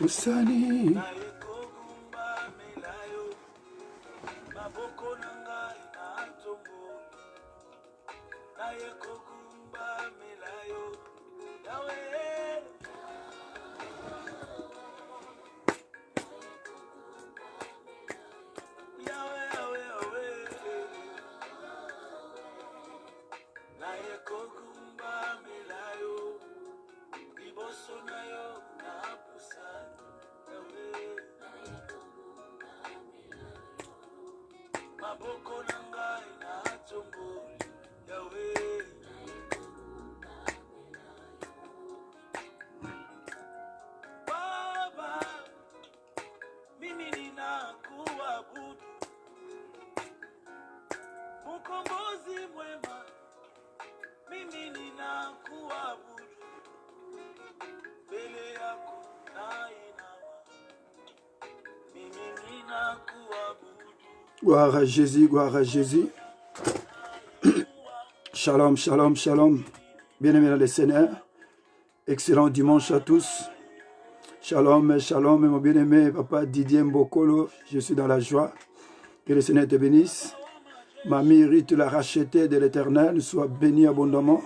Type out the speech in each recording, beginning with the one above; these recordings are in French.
Usani. Gloire à Jésus, gloire à Jésus. Shalom, shalom, shalom. Bien-aimés dans le Seigneur. Excellent dimanche à tous. Shalom, shalom, mon bien-aimé papa Didier Mbokolo. Je suis dans la joie. Que le Seigneur te bénisse. Mamie Rite l'a racheté de l'Éternel. Sois béni abondamment.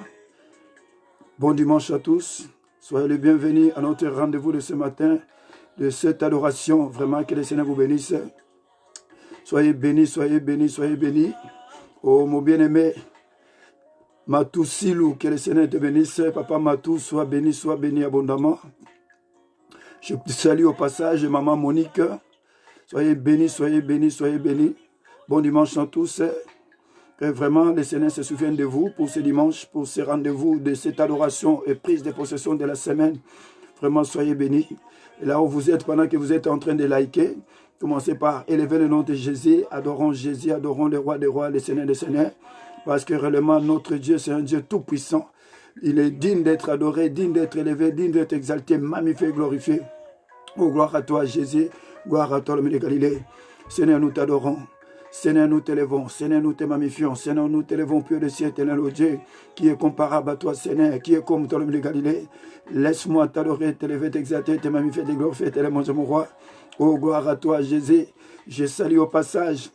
Bon dimanche à tous. Soyez les bienvenus à notre rendez-vous de ce matin, de cette adoration. Vraiment, que le Seigneur vous bénisse. Soyez bénis, soyez bénis, soyez bénis. Oh, mon bien-aimé, Matou Silou, que le Seigneur te bénisse. Papa Matou, sois béni abondamment. Je salue au passage maman Monique. Soyez bénis, soyez bénis, soyez bénis. Bon dimanche à tous. Que vraiment, le Seigneur se souvienne de vous pour ce dimanche, pour ce rendez-vous de cette adoration et prise de possession de la semaine. Vraiment, soyez bénis. Et là où vous êtes, pendant que vous êtes en train de liker, commencez par élever le nom de Jésus, adorons le roi des rois, le Seigneur des seigneurs, parce que réellement notre Dieu, c'est un Dieu tout puissant. Il est digne d'être adoré, digne d'être élevé, digne d'être exalté, magnifié, glorifié. Oh, gloire à toi Jésus, gloire à toi l'homme de Galilée. Seigneur, nous t'adorons. Seigneur, nous t'élevons. Seigneur, nous te magnifions. Seigneur, nous t'élevons, Dieu de ciel, éternel, ô Dieu, qui est comparable à toi, Seigneur, qui est comme toi l'homme de Galilée. Laisse-moi t'adorer, t'élever, t'exalter, te magnifier, te glorifier, éternel, mon roi. Oh, gloire à toi, Jésus. Je salue au passage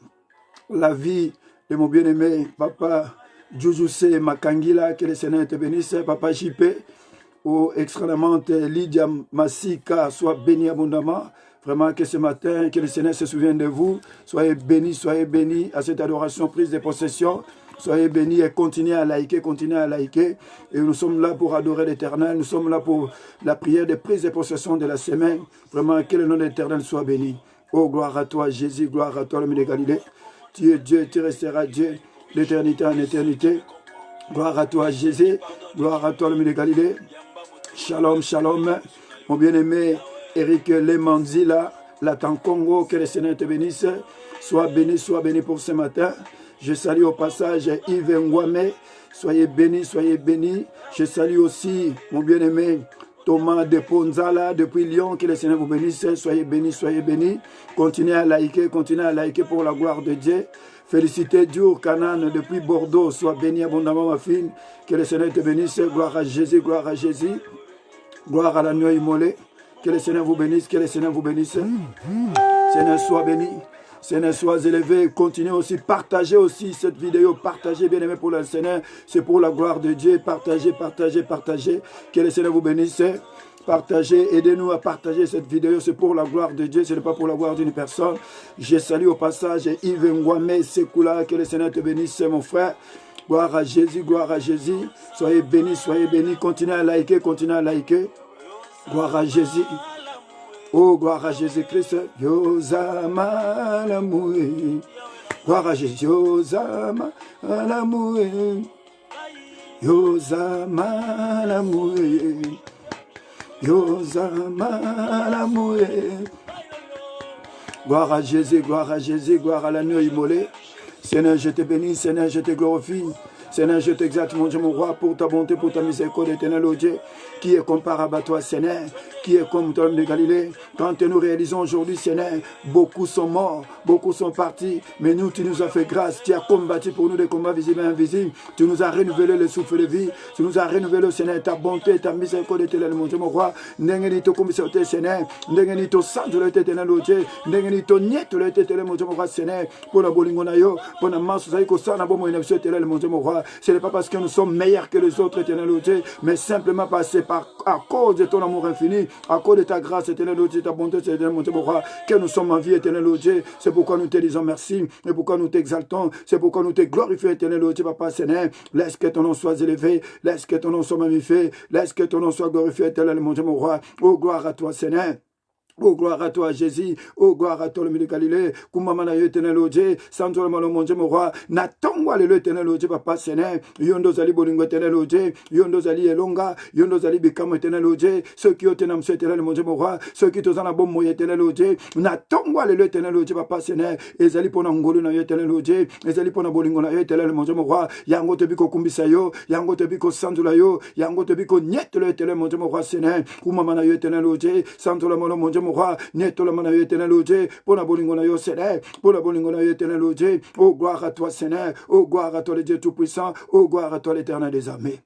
la vie de mon bien-aimé, Papa Djoujousse Makangila, que le Seigneur te bénisse, Papa JP. Oh, extrêmement, Lydia Massika, soit béni abondamment. Vraiment que ce matin, que le Seigneur se souvienne de vous. Soyez bénis à cette adoration prise de possession. Soyez bénis et continuez à liker, Et nous sommes là pour adorer l'Éternel. Nous sommes là pour la prière de prise de possession de la semaine. Vraiment, que le nom de l'Éternel soit béni. Oh, gloire à toi, Jésus, gloire à toi, l'homme de Galilée. Tu es Dieu, tu resteras Dieu, l'éternité en éternité. Gloire à toi, Jésus, gloire à toi, l'homme de Galilée. Shalom, shalom, mon bien-aimé Eric Lemanzila, Latan Congo, que le Seigneur te bénisse. Sois béni pour ce matin. Je salue au passage Yves Ngwame. Soyez bénis. Je salue aussi mon bien-aimé Thomas de Ponzala depuis Lyon. Que le Seigneur vous bénisse. Soyez bénis. Continuez à liker pour la gloire de Dieu. Félicitez Dieu, Canaan depuis Bordeaux. Sois béni abondamment, ma fille. Que le Seigneur te bénisse. Gloire à Jésus. Gloire à la nuit immolée. Que le Seigneur vous bénisse, Seigneur, sois béni. Seigneur, sois élevé. Continuez aussi, partagez aussi cette vidéo. Partagez, bien aimé, pour le Seigneur. C'est pour la gloire de Dieu. Partagez. Que le Seigneur vous bénisse. Partagez, aidez-nous à partager cette vidéo. C'est pour la gloire de Dieu, ce n'est pas pour la gloire d'une personne. Je salue au passage Yves Ngwame Sekula. Que le Seigneur te bénisse, mon frère. Gloire à Jésus. Soyez bénis. Continuez à liker. Gloire à Jésus. Oh, gloire à Jésus-Christ. Yozama l'amoué. Gloire à Jésus. Yozama l'amoué. Gloire à Jésus. Gloire à la nuit immolée. Seigneur, je te bénis. Seigneur, je te glorifie. Seigneur, je t'exalte, mon Dieu, mon roi, pour ta bonté, pour ta miséricorde, éternel, oh Dieu, qui est comparable à toi, Seigneur, qui est comme toi, de Galilée. Quand nous réalisons aujourd'hui, Seigneur, beaucoup sont morts, beaucoup sont partis, mais nous, tu nous as fait grâce, tu as combattu pour nous des combats visibles et invisibles, tu nous as renouvelé le souffle de vie, tu nous as renouvelé, Seigneur, ta bonté, ta miséricorde, éternel, mon Dieu, mon roi, n'engenito comme ça, Seigneur, n'engenito sans de l'éternel, oh Dieu, n'engenito niet de l'éternel, mon Dieu, mon roi, Seigneur, pour la bolingonayo, pour la masse, ça y est, que ça, n'a pas mon éternel, mon Dieu, mon roi, ce n'est pas parce que nous sommes meilleurs que les autres, éternel, oh Dieu, mais simplement parce que à cause de ton amour infini, à cause de ta grâce, éternel, oh Dieu, ta bonté, éternel, mon Dieu, mon roi, que nous sommes en vie, éternel, oh Dieu, c'est pourquoi nous te disons merci, et pourquoi nous t'exaltons, c'est pourquoi nous te glorifions, éternel, oh Dieu, Papa, Seigneur, laisse que ton nom soit élevé, laisse que ton nom soit magnifié, laisse que ton nom soit glorifié, éternel, mon Dieu, mon roi, oh gloire à toi, Seigneur. Oh, gloire à toi, Jésus. Oh, gloire à toi, le milieu de Galilée. Kumamana yo éternel, oh Dieu. Santo mon Dieu, mon roi. Natongwa le éternel, oh Dieu, Papa, Seigneur. Yondo zali bolingo éternel, oh Dieu. Yondo zali elonga. Yondo zali bikamo éternel, oh Dieu. Ceux qui ont tenam éternel, mon Dieu, mon roi. Ceux qui t'ont en bon moyen éternel, oh Dieu. Natongwa le éternel, oh Dieu, Papa, Seigneur. Ezali pona ngolo na yo éternel, oh Dieu. Ezali pona bolingo na yo éternel, mon Dieu, mon roi. Yango te biko kumbisa yo. Yango te biko sandula yo. Yango te biko niet le éternel, mon Dieu, mon roi, Seigneur. Kumamana yo éternel, oh Dieu. Santo mon Dieu, mon roi. Niet la mana yo éternel, oh Dieu, pour la bolingo na yo Seigneur, pour la bolingo na yo éternel, oh Dieu, oh gloire à toi Seigneur, oh gloire à toi le Dieu Tout-Puissant, oh gloire à toi l'Éternel des armées.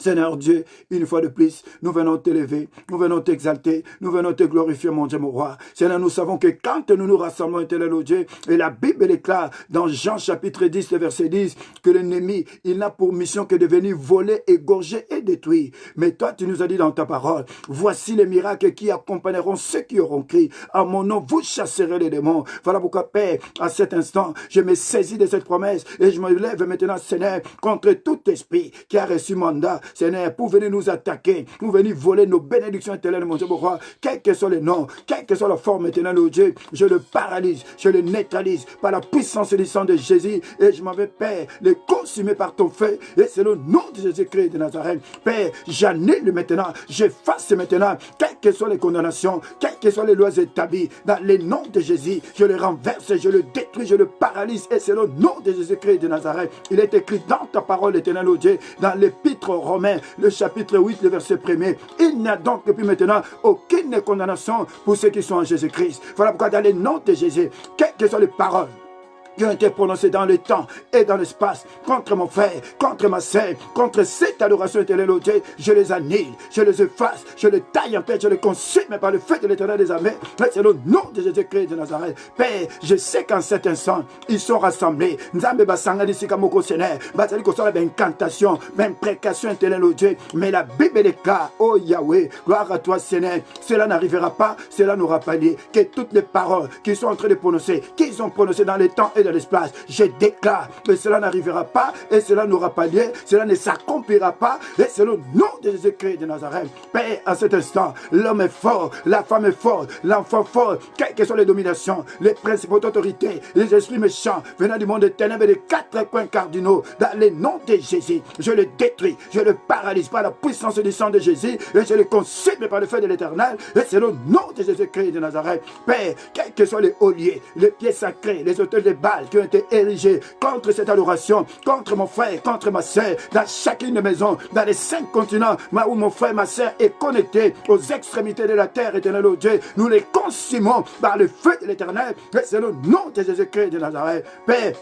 Seigneur Dieu, une fois de plus, nous venons t'élever, nous venons t'exalter, nous venons te glorifier, mon Dieu, mon roi. Seigneur, nous savons que quand nous nous rassemblons, éternel, oh Dieu, et la Bible déclare dans Jean chapitre 10, le verset 10, que l'ennemi, il n'a pour mission que de venir voler, égorger et détruire. Mais toi, tu nous as dit dans ta parole, voici les miracles qui accompagneront ceux qui auront crié. À mon nom, vous chasserez les démons. Voilà pourquoi, Père, à cet instant, je me saisis de cette promesse et je me lève maintenant, Seigneur, contre tout esprit qui a reçu mandat, Seigneur, pour venir nous attaquer, pour venir voler nos bénédictions éternelles, mon Dieu, mon roi, quels que soient les noms, quelle que soit la forme éternelle, oh Dieu, je le paralyse, je le neutralise par la puissance et le sang de Jésus, et je m'en vais, Père, les consumer par ton feu, et c'est le nom de Jésus-Christ de Nazareth. Père, j'annule maintenant, j'efface maintenant, quelles que soient les condamnations, quelles que soient les lois établies, dans les noms de Jésus, je les renverse, je le détruis, je le paralyse, et c'est le nom de Jésus-Christ de Nazareth. Il est écrit dans ta parole éternelle, oh Dieu, dans l'épître Romain, le chapitre 8, le verset 1er. Il n'y a donc depuis maintenant aucune condamnation pour ceux qui sont en Jésus-Christ. Voilà pourquoi dans les noms de Jésus, quelles que soient les paroles qui ont été prononcés dans le temps et dans l'espace contre mon frère, contre ma sœur, contre cette adoration éternelle, oh Dieu, je les annule, je les efface, je les taille en paix, je les consume par le feu de l'éternel des armées. C'est le nom de Jésus-Christ de Nazareth. Père, je sais qu'en cet instant, ils sont rassemblés. Nzambe basanga d'ici kamoko Seigneur, basali ko sala d'incantation, d'imprécation éternelle, oh Dieu, mais la Bible déclare, oh Yahweh, gloire à toi Seigneur, cela n'arrivera pas, cela n'aura pas lieu, que toutes les paroles qu'ils sont en train de prononcer, qu'ils ont prononcées dans les temps et dans l'espace, je déclare que cela n'arrivera pas et cela n'aura pas lieu, cela ne s'accomplira pas, et c'est le nom de Jésus-Christ de Nazareth. Père, à cet instant, l'homme est fort, la femme est forte, l'enfant fort, quelles que soient les dominations, les principaux d'autorité, les esprits méchants venant du monde des ténèbres et des quatre coins cardinaux, dans les noms de Jésus, je le détruis, je le paralyse par la puissance du sang de Jésus, et je le consume par le feu de l'éternel, et c'est le nom de Jésus-Christ de Nazareth. Père, quels que soient les hauts lieux, les pieds sacrés, les autels de Baal qui ont été érigés contre cette adoration, contre mon frère, contre ma soeur, dans chacune des maisons, dans les 5 continents, où mon frère, ma soeur est connecté aux extrémités de la terre, éternel, oh Dieu, nous les consumons par le feu de l'éternel, et c'est le nom de Jésus-Christ de Nazareth. Père,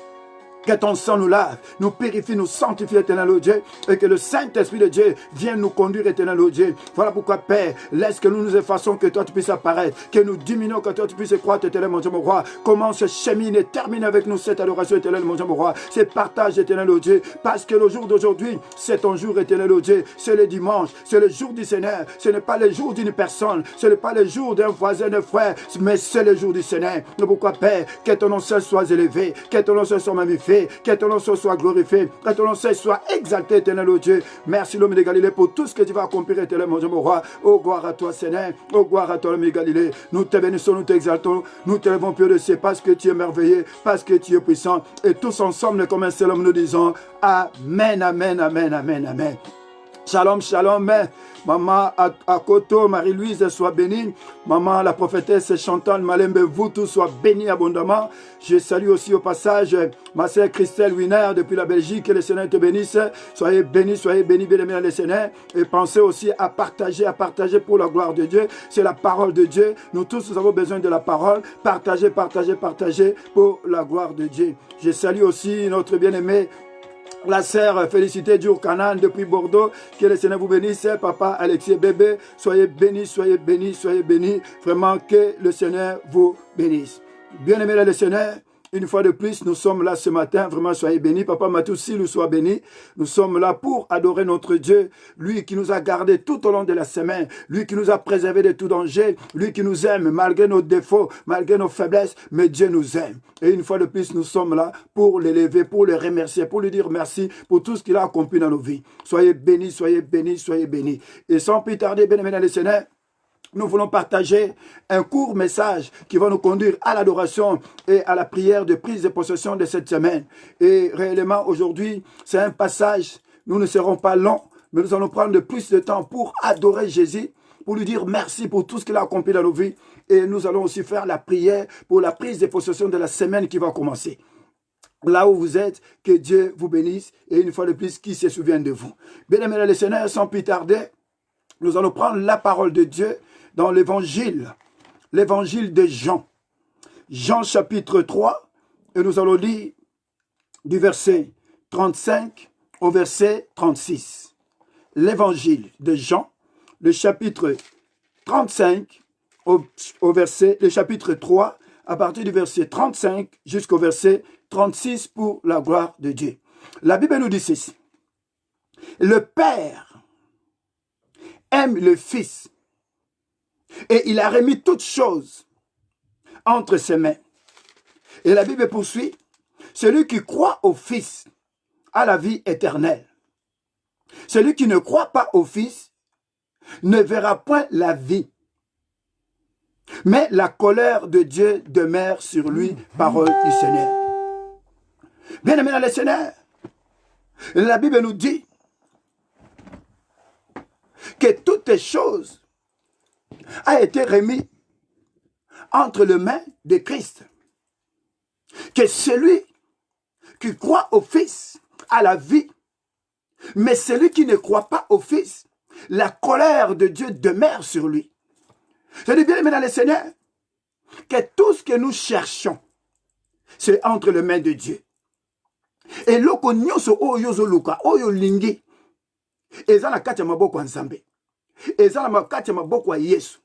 que ton sang nous lave, nous purifie, nous sanctifie, éternel, oh Dieu, et que le Saint-Esprit de Dieu vienne nous conduire, éternel, oh Dieu. Voilà pourquoi, Père, laisse que nous nous effaçons, que toi tu puisses apparaître, que nous diminuons, que toi tu puisses croître, éternel, mon Dieu, mon roi. Commence, chemine et termine avec nous cette adoration, éternel, mon Dieu, mon roi. C'est partage, éternel, oh Dieu, parce que le jour d'aujourd'hui, c'est ton jour, éternel, oh Dieu. C'est le dimanche, c'est le jour du Seigneur. Ce n'est pas le jour d'une personne, ce n'est pas le jour d'un voisin, d'un frère, mais c'est le jour du Seigneur. C'est pourquoi, Père, que ton nom seul soit élevé, que ton nom seul soit magnifié, que ton nom soit glorifié, que ton nom soit exalté, éternel, oh Dieu. Merci, l'homme de Galilée, pour tout ce que tu vas accomplir, éternel, mon Dieu, mon roi. Oh, gloire à toi, Seigneur. Oh, gloire à toi, l'homme de Galilée. Nous te bénissons, nous t'exaltons, nous te levons plus de ciel parce que tu es merveilleux, parce que tu es puissant. Et tous ensemble, comme un seul homme, nous disons Amen, Amen, Amen, Amen, Amen. Shalom, shalom. Maman Akoto, Marie-Louise, sois bénie. Maman, la prophétesse Chantal Malembe, vous tous soient bénis abondamment. Je salue aussi au passage ma sœur Christelle Wiener depuis la Belgique. Que le Seigneur te bénisse. Soyez bénis, bien aimés dans le Seigneur. Et pensez aussi à partager pour la gloire de Dieu. C'est la parole de Dieu. Nous tous, nous avons besoin de la parole. Partagez pour la gloire de Dieu. Je salue aussi notre bien-aimé la sœur Félicité Djourkanan depuis Bordeaux. Que le Seigneur vous bénisse. Papa Alexis Bébé, soyez bénis. Vraiment que le Seigneur vous bénisse. Bien-aimés dans le Seigneur, une fois de plus, nous sommes là ce matin. Vraiment, soyez bénis. Papa Matoussi, nous soit bénis. Nous sommes là pour adorer notre Dieu. Lui qui nous a gardés tout au long de la semaine. Lui qui nous a préservés de tout danger. Lui qui nous aime malgré nos défauts, malgré nos faiblesses. Mais Dieu nous aime. Et une fois de plus, nous sommes là pour l'élever, pour le remercier, pour lui dire merci pour tout ce qu'il a accompli dans nos vies. Soyez bénis. Et sans plus tarder, bien-aimés dans le Seigneur, nous voulons partager un court message qui va nous conduire à l'adoration et à la prière de prise de possession de cette semaine. Et réellement, aujourd'hui, c'est un passage, nous ne serons pas longs, mais nous allons prendre plus de temps pour adorer Jésus, pour lui dire merci pour tout ce qu'il a accompli dans nos vies. Et nous allons aussi faire la prière pour la prise de possession de la semaine qui va commencer. Là où vous êtes, que Dieu vous bénisse et une fois de plus, qu'il se souvienne de vous. Bien-aimés dans le Seigneur, sans plus tarder, nous allons prendre la parole de Dieu dans l'évangile de Jean. Jean chapitre 3, et nous allons lire du verset 35 au verset 36. L'évangile de Jean, le chapitre 35 le chapitre 3, à partir du verset 35 jusqu'au verset 36 pour la gloire de Dieu. La Bible nous dit ceci. Le Père aime le Fils et il a remis toutes choses entre ses mains. Et la Bible poursuit, celui qui croit au Fils a la vie éternelle. Celui qui ne croit pas au Fils ne verra point la vie. Mais la colère de Dieu demeure sur lui, parole du Seigneur. Bien-aimés dans le Seigneur, la Bible nous dit que toutes les choses a été remis entre les mains de Christ. Que celui qui croit au Fils a la vie, mais celui qui ne croit pas au Fils, la colère de Dieu demeure sur lui. Je dis bien, aimé dans le Seigneur, que tout ce que nous cherchons, c'est entre les mains de Dieu. Et loko nyoso oyo zoluka, oyo lingi, eza na kati ya maboko ya Nzambe. Eza na kati ya maboko ya Yesu.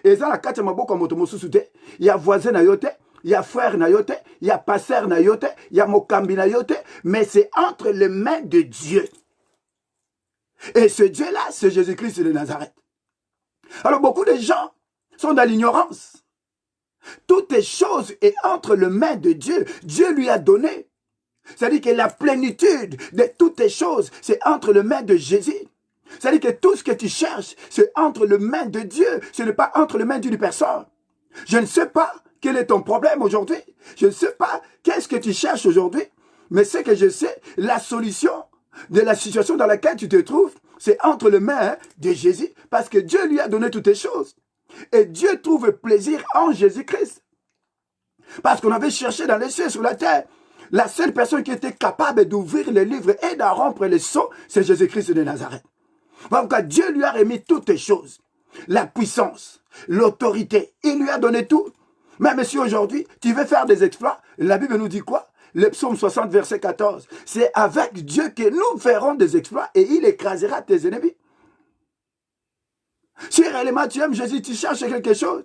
Eza na kati ya maboko ya moto mosusu te, ya voisin na yo te, ya frère na yo te, ya pasteur na yo te, ya mokambi na yo te, mais c'est entre les mains de Dieu. Et ce Dieu-là, c'est Jésus-Christ de Nazareth. Alors beaucoup de gens sont dans l'ignorance. Toutes les choses sont entre les mains de Dieu. Dieu lui a donné. C'est-à-dire que la plénitude de toutes les choses, c'est entre les mains de Jésus. C'est-à-dire que tout ce que tu cherches, c'est entre les mains de Dieu. Ce n'est pas entre les mains d'une personne. Je ne sais pas quel est ton problème aujourd'hui. Je ne sais pas qu'est-ce que tu cherches aujourd'hui. Mais ce que je sais, la solution de la situation dans laquelle tu te trouves, c'est entre les mains de Jésus. Parce que Dieu lui a donné toutes les choses. Et Dieu trouve plaisir en Jésus-Christ. Parce qu'on avait cherché dans les cieux, sur la terre. La seule personne qui était capable d'ouvrir les livres et d'en rompre les sceaux, c'est Jésus-Christ de Nazareth. Donc Dieu lui a remis toutes les choses. La puissance, l'autorité, il lui a donné tout. Même si aujourd'hui, tu veux faire des exploits, la Bible nous dit quoi? Le psaume 60, verset 14. C'est avec Dieu que nous ferons des exploits et il écrasera tes ennemis. Si réellement tu aimes Jésus, tu cherches quelque chose,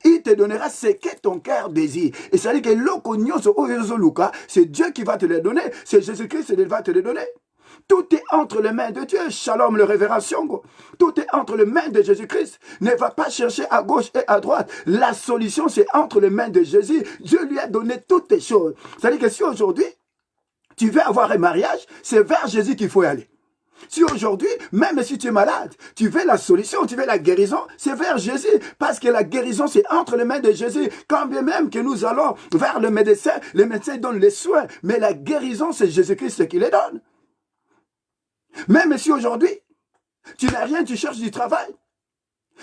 il te donnera ce que ton cœur désire. Et ça dit que c'est Dieu qui va te les donner. C'est Jésus-Christ qui va te les donner. Tout est entre les mains de Dieu. Shalom, le révération. Tout est entre les mains de Jésus-Christ. Ne va pas chercher à gauche et à droite. La solution, c'est entre les mains de Jésus. Dieu lui a donné toutes les choses. C'est-à-dire que si aujourd'hui, tu veux avoir un mariage, c'est vers Jésus qu'il faut y aller. Si aujourd'hui, même si tu es malade, tu veux la solution, tu veux la guérison, c'est vers Jésus. Parce que la guérison, c'est entre les mains de Jésus. Quand bien même que nous allons vers le médecin donne les soins. Mais la guérison, c'est Jésus-Christ qui les donne. Même si aujourd'hui, tu n'as rien, tu cherches du travail.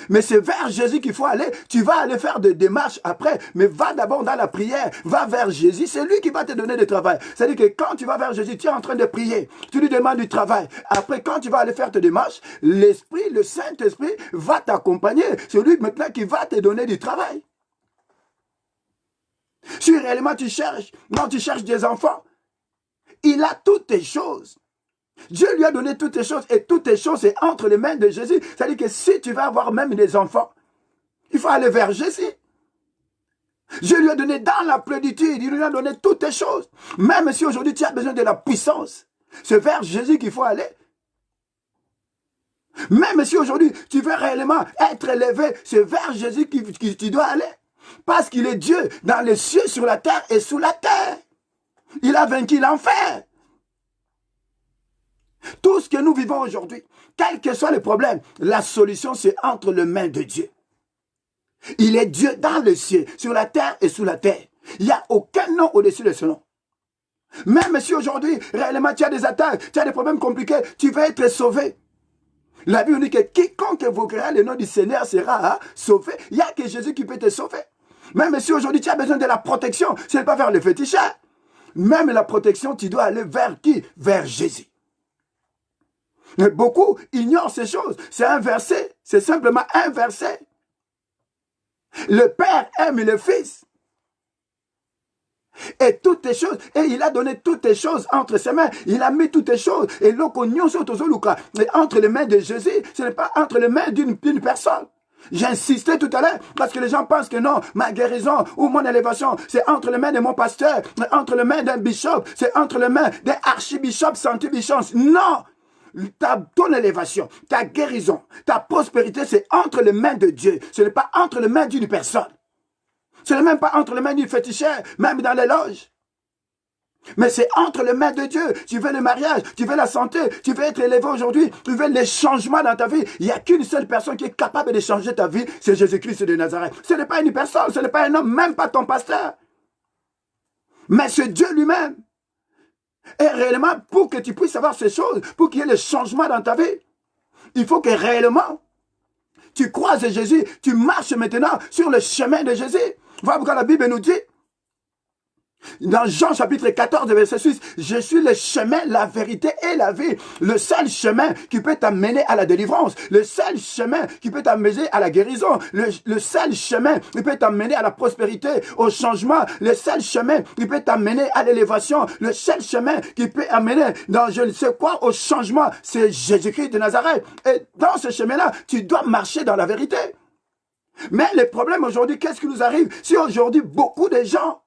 Mais c'est vers Jésus qu'il faut aller. Tu vas aller faire des démarches après, mais va d'abord dans la prière. Va vers Jésus, c'est lui qui va te donner du travail. C'est-à-dire que quand tu vas vers Jésus, tu es en train de prier. Tu lui demandes du travail. Après, quand tu vas aller faire tes démarches, l'Esprit, le Saint-Esprit va t'accompagner. C'est lui maintenant qui va te donner du travail. Si réellement tu cherches, non, tu cherches des enfants, il a toutes tes choses. Dieu lui a donné toutes les choses et toutes les choses c'est entre les mains de Jésus. C'est-à-dire que si tu vas avoir même des enfants, il faut aller vers Jésus. Dieu lui a donné dans la plénitude, il lui a donné toutes les choses. Même si aujourd'hui tu as besoin de la puissance, c'est vers Jésus qu'il faut aller. Même si aujourd'hui tu veux réellement être élevé, c'est vers Jésus que tu dois aller. Parce qu'il est Dieu dans les cieux, sur la terre et sous la terre. Il a vaincu l'enfer. Tout ce que nous vivons aujourd'hui, quel que soit le problème, la solution c'est entre les mains de Dieu. Il est Dieu dans le ciel, sur la terre et sous la terre. Il n'y a aucun nom au-dessus de ce nom. Même si aujourd'hui, réellement, tu as des attaques, tu as des problèmes compliqués, tu vas être sauvé. La Bible dit que quiconque évoquera le nom du Seigneur sera sauvé. Il n'y a que Jésus qui peut te sauver. Même si aujourd'hui tu as besoin de la protection, ce n'est pas vers le féticheur. Même la protection, tu dois aller vers qui? Vers Jésus. Mais beaucoup ignorent ces choses. C'est inversé. C'est simplement inversé. Le Père aime le Fils. Et toutes les choses, et il a donné toutes les choses entre ses mains. Il a mis toutes les choses. Et l'ocognon entre les mains de Jésus, ce n'est pas entre les mains d'une personne. J'insistais tout à l'heure parce que les gens pensent que non, ma guérison ou mon élévation, c'est entre les mains de mon pasteur, entre les mains d'un bishop, c'est entre les mains d'un archibishop, centibishop. Non! Ton élévation, ta guérison, ta prospérité, c'est entre les mains de Dieu. Ce n'est pas entre les mains d'une personne. Ce n'est même pas entre les mains d'une fétichère, même dans les loges. Mais c'est entre les mains de Dieu. Tu veux le mariage, tu veux la santé, tu veux être élevé aujourd'hui, tu veux les changements dans ta vie. Il n'y a qu'une seule personne qui est capable de changer ta vie, c'est Jésus-Christ de Nazareth. Ce n'est pas une personne, ce n'est pas un homme, même pas ton pasteur. Mais c'est Dieu lui-même. Et réellement, pour que tu puisses savoir ces choses, pour qu'il y ait le changement dans ta vie, il faut que réellement, tu croises Jésus, tu marches maintenant sur le chemin de Jésus. Voilà pourquoi la Bible nous dit, dans Jean chapitre 14, verset 6, je suis le chemin, la vérité et la vie. Le seul chemin qui peut t'amener à la délivrance. Le seul chemin qui peut t'amener à la guérison. Le seul chemin qui peut t'amener à la prospérité, au changement. Le seul chemin qui peut t'amener à l'élévation. Le seul chemin qui peut amener dans je ne sais quoi au changement. C'est Jésus-Christ de Nazareth. Et dans ce chemin-là, tu dois marcher dans la vérité. Mais le problème aujourd'hui, qu'est-ce qui nous arrive? Si aujourd'hui, beaucoup de gens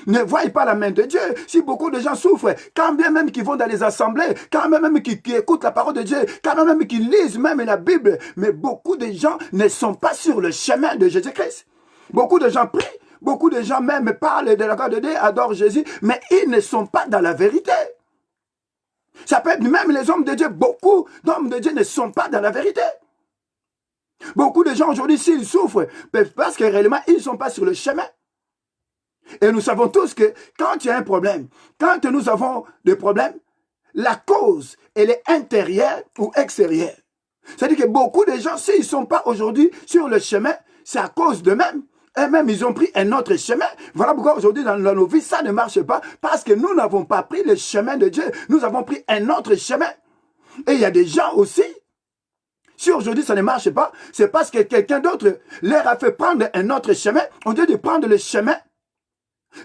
ne voient pas la main de Dieu. Si beaucoup de gens souffrent, quand bien même qu'ils vont dans les assemblées, quand même qu'ils écoutent la parole de Dieu, quand même qu'ils lisent même la Bible, mais beaucoup de gens ne sont pas sur le chemin de Jésus-Christ. Beaucoup de gens prient, beaucoup de gens même parlent de la gloire de Dieu, adorent Jésus, mais ils ne sont pas dans la vérité. Ça peut être même les hommes de Dieu, beaucoup d'hommes de Dieu ne sont pas dans la vérité. Beaucoup de gens aujourd'hui, s'ils souffrent, parce que réellement, ils ne sont pas sur le chemin. Et nous savons tous que quand il y a un problème, quand nous avons des problèmes, la cause, elle est intérieure ou extérieure. C'est-à-dire que beaucoup de gens, s'ils ne sont pas aujourd'hui sur le chemin, c'est à cause d'eux-mêmes. Eux-mêmes, ils ont pris un autre chemin. Voilà pourquoi aujourd'hui, dans nos vies, ça ne marche pas. Parce que nous n'avons pas pris le chemin de Dieu. Nous avons pris un autre chemin. Et il y a des gens aussi, si aujourd'hui ça ne marche pas, c'est parce que quelqu'un d'autre leur a fait prendre un autre chemin. Au lieu de prendre le chemin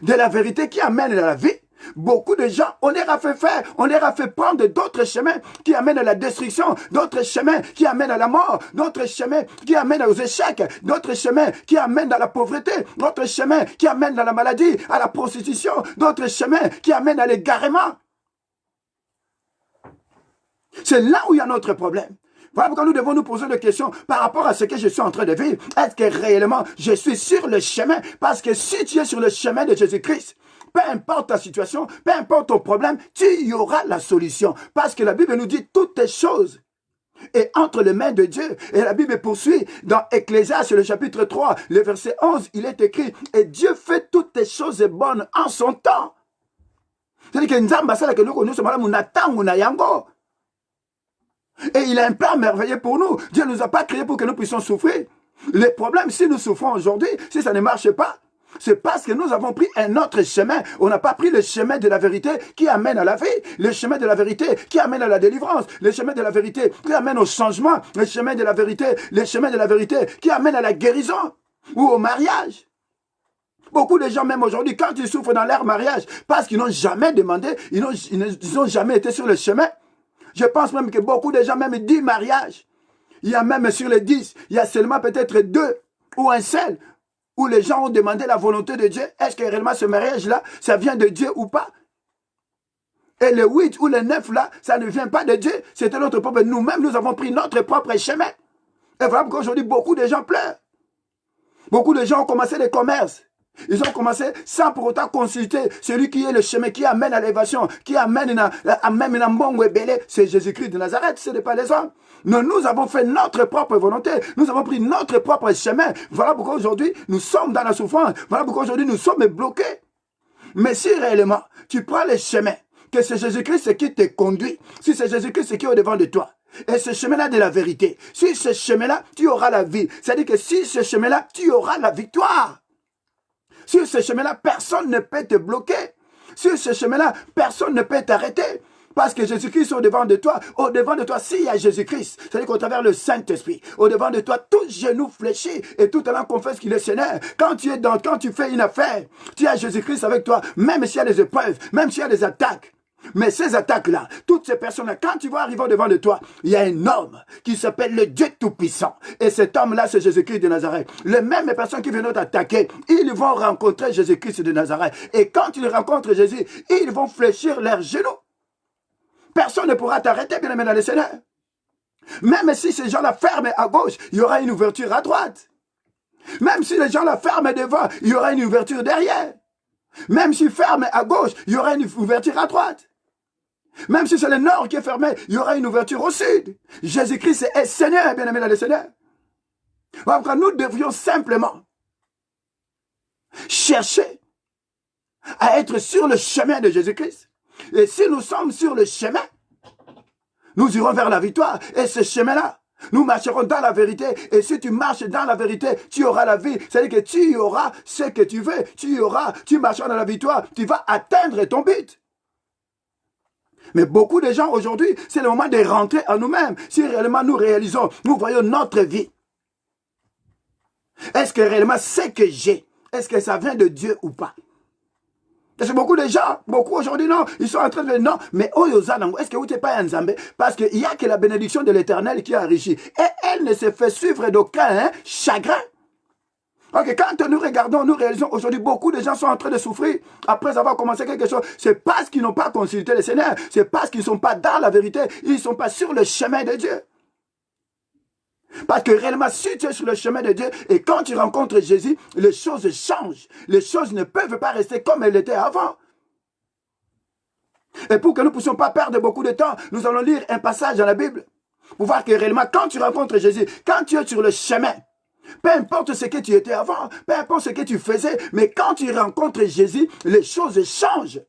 de la vérité qui amène à la vie, beaucoup de gens, on leur a fait faire, on leur a fait prendre d'autres chemins qui amènent à la destruction, d'autres chemins qui amènent à la mort, d'autres chemins qui amènent aux échecs, d'autres chemins qui amènent à la pauvreté, d'autres chemins qui amènent à la maladie, à la prostitution, d'autres chemins qui amènent à l'égarement. C'est là où il y a notre problème. Voilà pourquoi nous devons nous poser des questions par rapport à ce que je suis en train de vivre. Est-ce que réellement je suis sur le chemin? Parce que si tu es sur le chemin de Jésus-Christ, peu importe ta situation, peu importe ton problème, tu y auras la solution. Parce que la Bible nous dit toutes les choses est entre les mains de Dieu. Et la Bible poursuit dans Ecclésiaste, le chapitre 3, le verset 11, il est écrit, et Dieu fait toutes les choses bonnes en son temps. C'est-à-dire que nous sommes là, nous sommes là, Et il a un plan merveilleux pour nous. Dieu ne nous a pas créés pour que nous puissions souffrir. Le problème, si nous souffrons aujourd'hui, si ça ne marche pas, c'est parce que nous avons pris un autre chemin. On n'a pas pris le chemin de la vérité qui amène à la vie, le chemin de la vérité qui amène à la délivrance, le chemin de la vérité qui amène au changement, le chemin de la vérité qui amène à la guérison ou au mariage. Beaucoup de gens, même aujourd'hui, quand ils souffrent dans leur mariage, parce qu'ils n'ont jamais demandé, ils n'ont jamais été sur le chemin. Je pense même que beaucoup de gens, même 10 mariages, il y a même sur les 10, il y a seulement peut-être 2 ou un seul où les gens ont demandé la volonté de Dieu. Est-ce que réellement ce mariage-là, ça vient de Dieu ou pas? Et le 8 ou le 9 là, ça ne vient pas de Dieu. C'était notre propre. Nous-mêmes, nous avons pris notre propre chemin. Et voilà pourquoi aujourd'hui, beaucoup de gens pleurent. Beaucoup de gens ont commencé des commerces. Ils ont commencé sans pour autant consulter celui qui est le chemin, qui amène à l'élévation, qui amène à même un bon belé. C'est Jésus-Christ de Nazareth, ce n'est pas les hommes. Nous avons fait notre propre volonté. Nous avons pris notre propre chemin. Voilà pourquoi aujourd'hui, nous sommes dans la souffrance. Voilà pourquoi aujourd'hui, nous sommes bloqués. Mais si réellement, tu prends le chemin, que c'est Jésus-Christ qui te conduit, si c'est Jésus-Christ qui est au-devant de toi, et ce chemin-là de la vérité, si ce chemin-là, tu auras la vie. C'est-à-dire que si ce chemin-là, tu auras la victoire. Sur ce chemin-là, personne ne peut te bloquer. Sur ce chemin-là, personne ne peut t'arrêter. Parce que Jésus-Christ est au-devant de toi. Au-devant de toi, s'il y a Jésus-Christ, c'est-à-dire qu'au travers le Saint-Esprit, au-devant de toi, tout genou fléchit et tout talent confesse qu'il est Seigneur. Quand tu fais une affaire, tu as Jésus-Christ avec toi, même s'il y a des épreuves, même s'il y a des attaques. Mais ces attaques-là, toutes ces personnes-là, quand tu vas arriver au-devant de toi, il y a un homme qui s'appelle le Dieu Tout-Puissant. Et cet homme-là, c'est Jésus-Christ de Nazareth. Les mêmes personnes qui viennent t'attaquer, ils vont rencontrer Jésus-Christ de Nazareth. Et quand ils rencontrent Jésus, ils vont fléchir leurs genoux. Personne ne pourra t'arrêter, bien aimé dans le Seigneur. Même si ces gens-là ferment à gauche, il y aura une ouverture à droite. Même si les gens-là ferment devant, il y aura une ouverture derrière. Même s'ils ferment à gauche, il y aura une ouverture à droite. Même si c'est le nord qui est fermé, il y aura une ouverture au sud. Jésus-Christ est Seigneur, bien aimé dans le Seigneur. Donc, nous devrions simplement chercher à être sur le chemin de Jésus-Christ. Et si nous sommes sur le chemin, nous irons vers la victoire. Et ce chemin-là, nous marcherons dans la vérité. Et si tu marches dans la vérité, tu auras la vie. C'est-à-dire que tu auras ce que tu veux. Tu marcheras dans la victoire. Tu vas atteindre ton but. Mais beaucoup de gens aujourd'hui, c'est le moment de rentrer en nous-mêmes. Si réellement nous réalisons, nous voyons notre vie. Est-ce que réellement ce que j'ai, est-ce que ça vient de Dieu ou pas? Parce que beaucoup de gens, beaucoup aujourd'hui, non, ils sont en train de dire non, mais est-ce que vous n'êtes pas un Zambé? Parce qu'il n'y a que la bénédiction de l'Éternel qui a enrichi. Et elle ne se fait suivre d'aucun chagrin. Ok, quand nous regardons, nous réalisons aujourd'hui, beaucoup de gens sont en train de souffrir après avoir commencé quelque chose. C'est parce qu'ils n'ont pas consulté le Seigneur. C'est parce qu'ils ne sont pas dans la vérité. Ils ne sont pas sur le chemin de Dieu. Parce que réellement, si tu es sur le chemin de Dieu et quand tu rencontres Jésus, les choses changent. Les choses ne peuvent pas rester comme elles étaient avant. Et pour que nous ne puissions pas perdre beaucoup de temps, nous allons lire un passage dans la Bible. Pour voir que réellement, quand tu rencontres Jésus, quand tu es sur le chemin, peu importe ce que tu étais avant, peu importe ce que tu faisais, mais quand tu rencontres Jésus, les choses changent.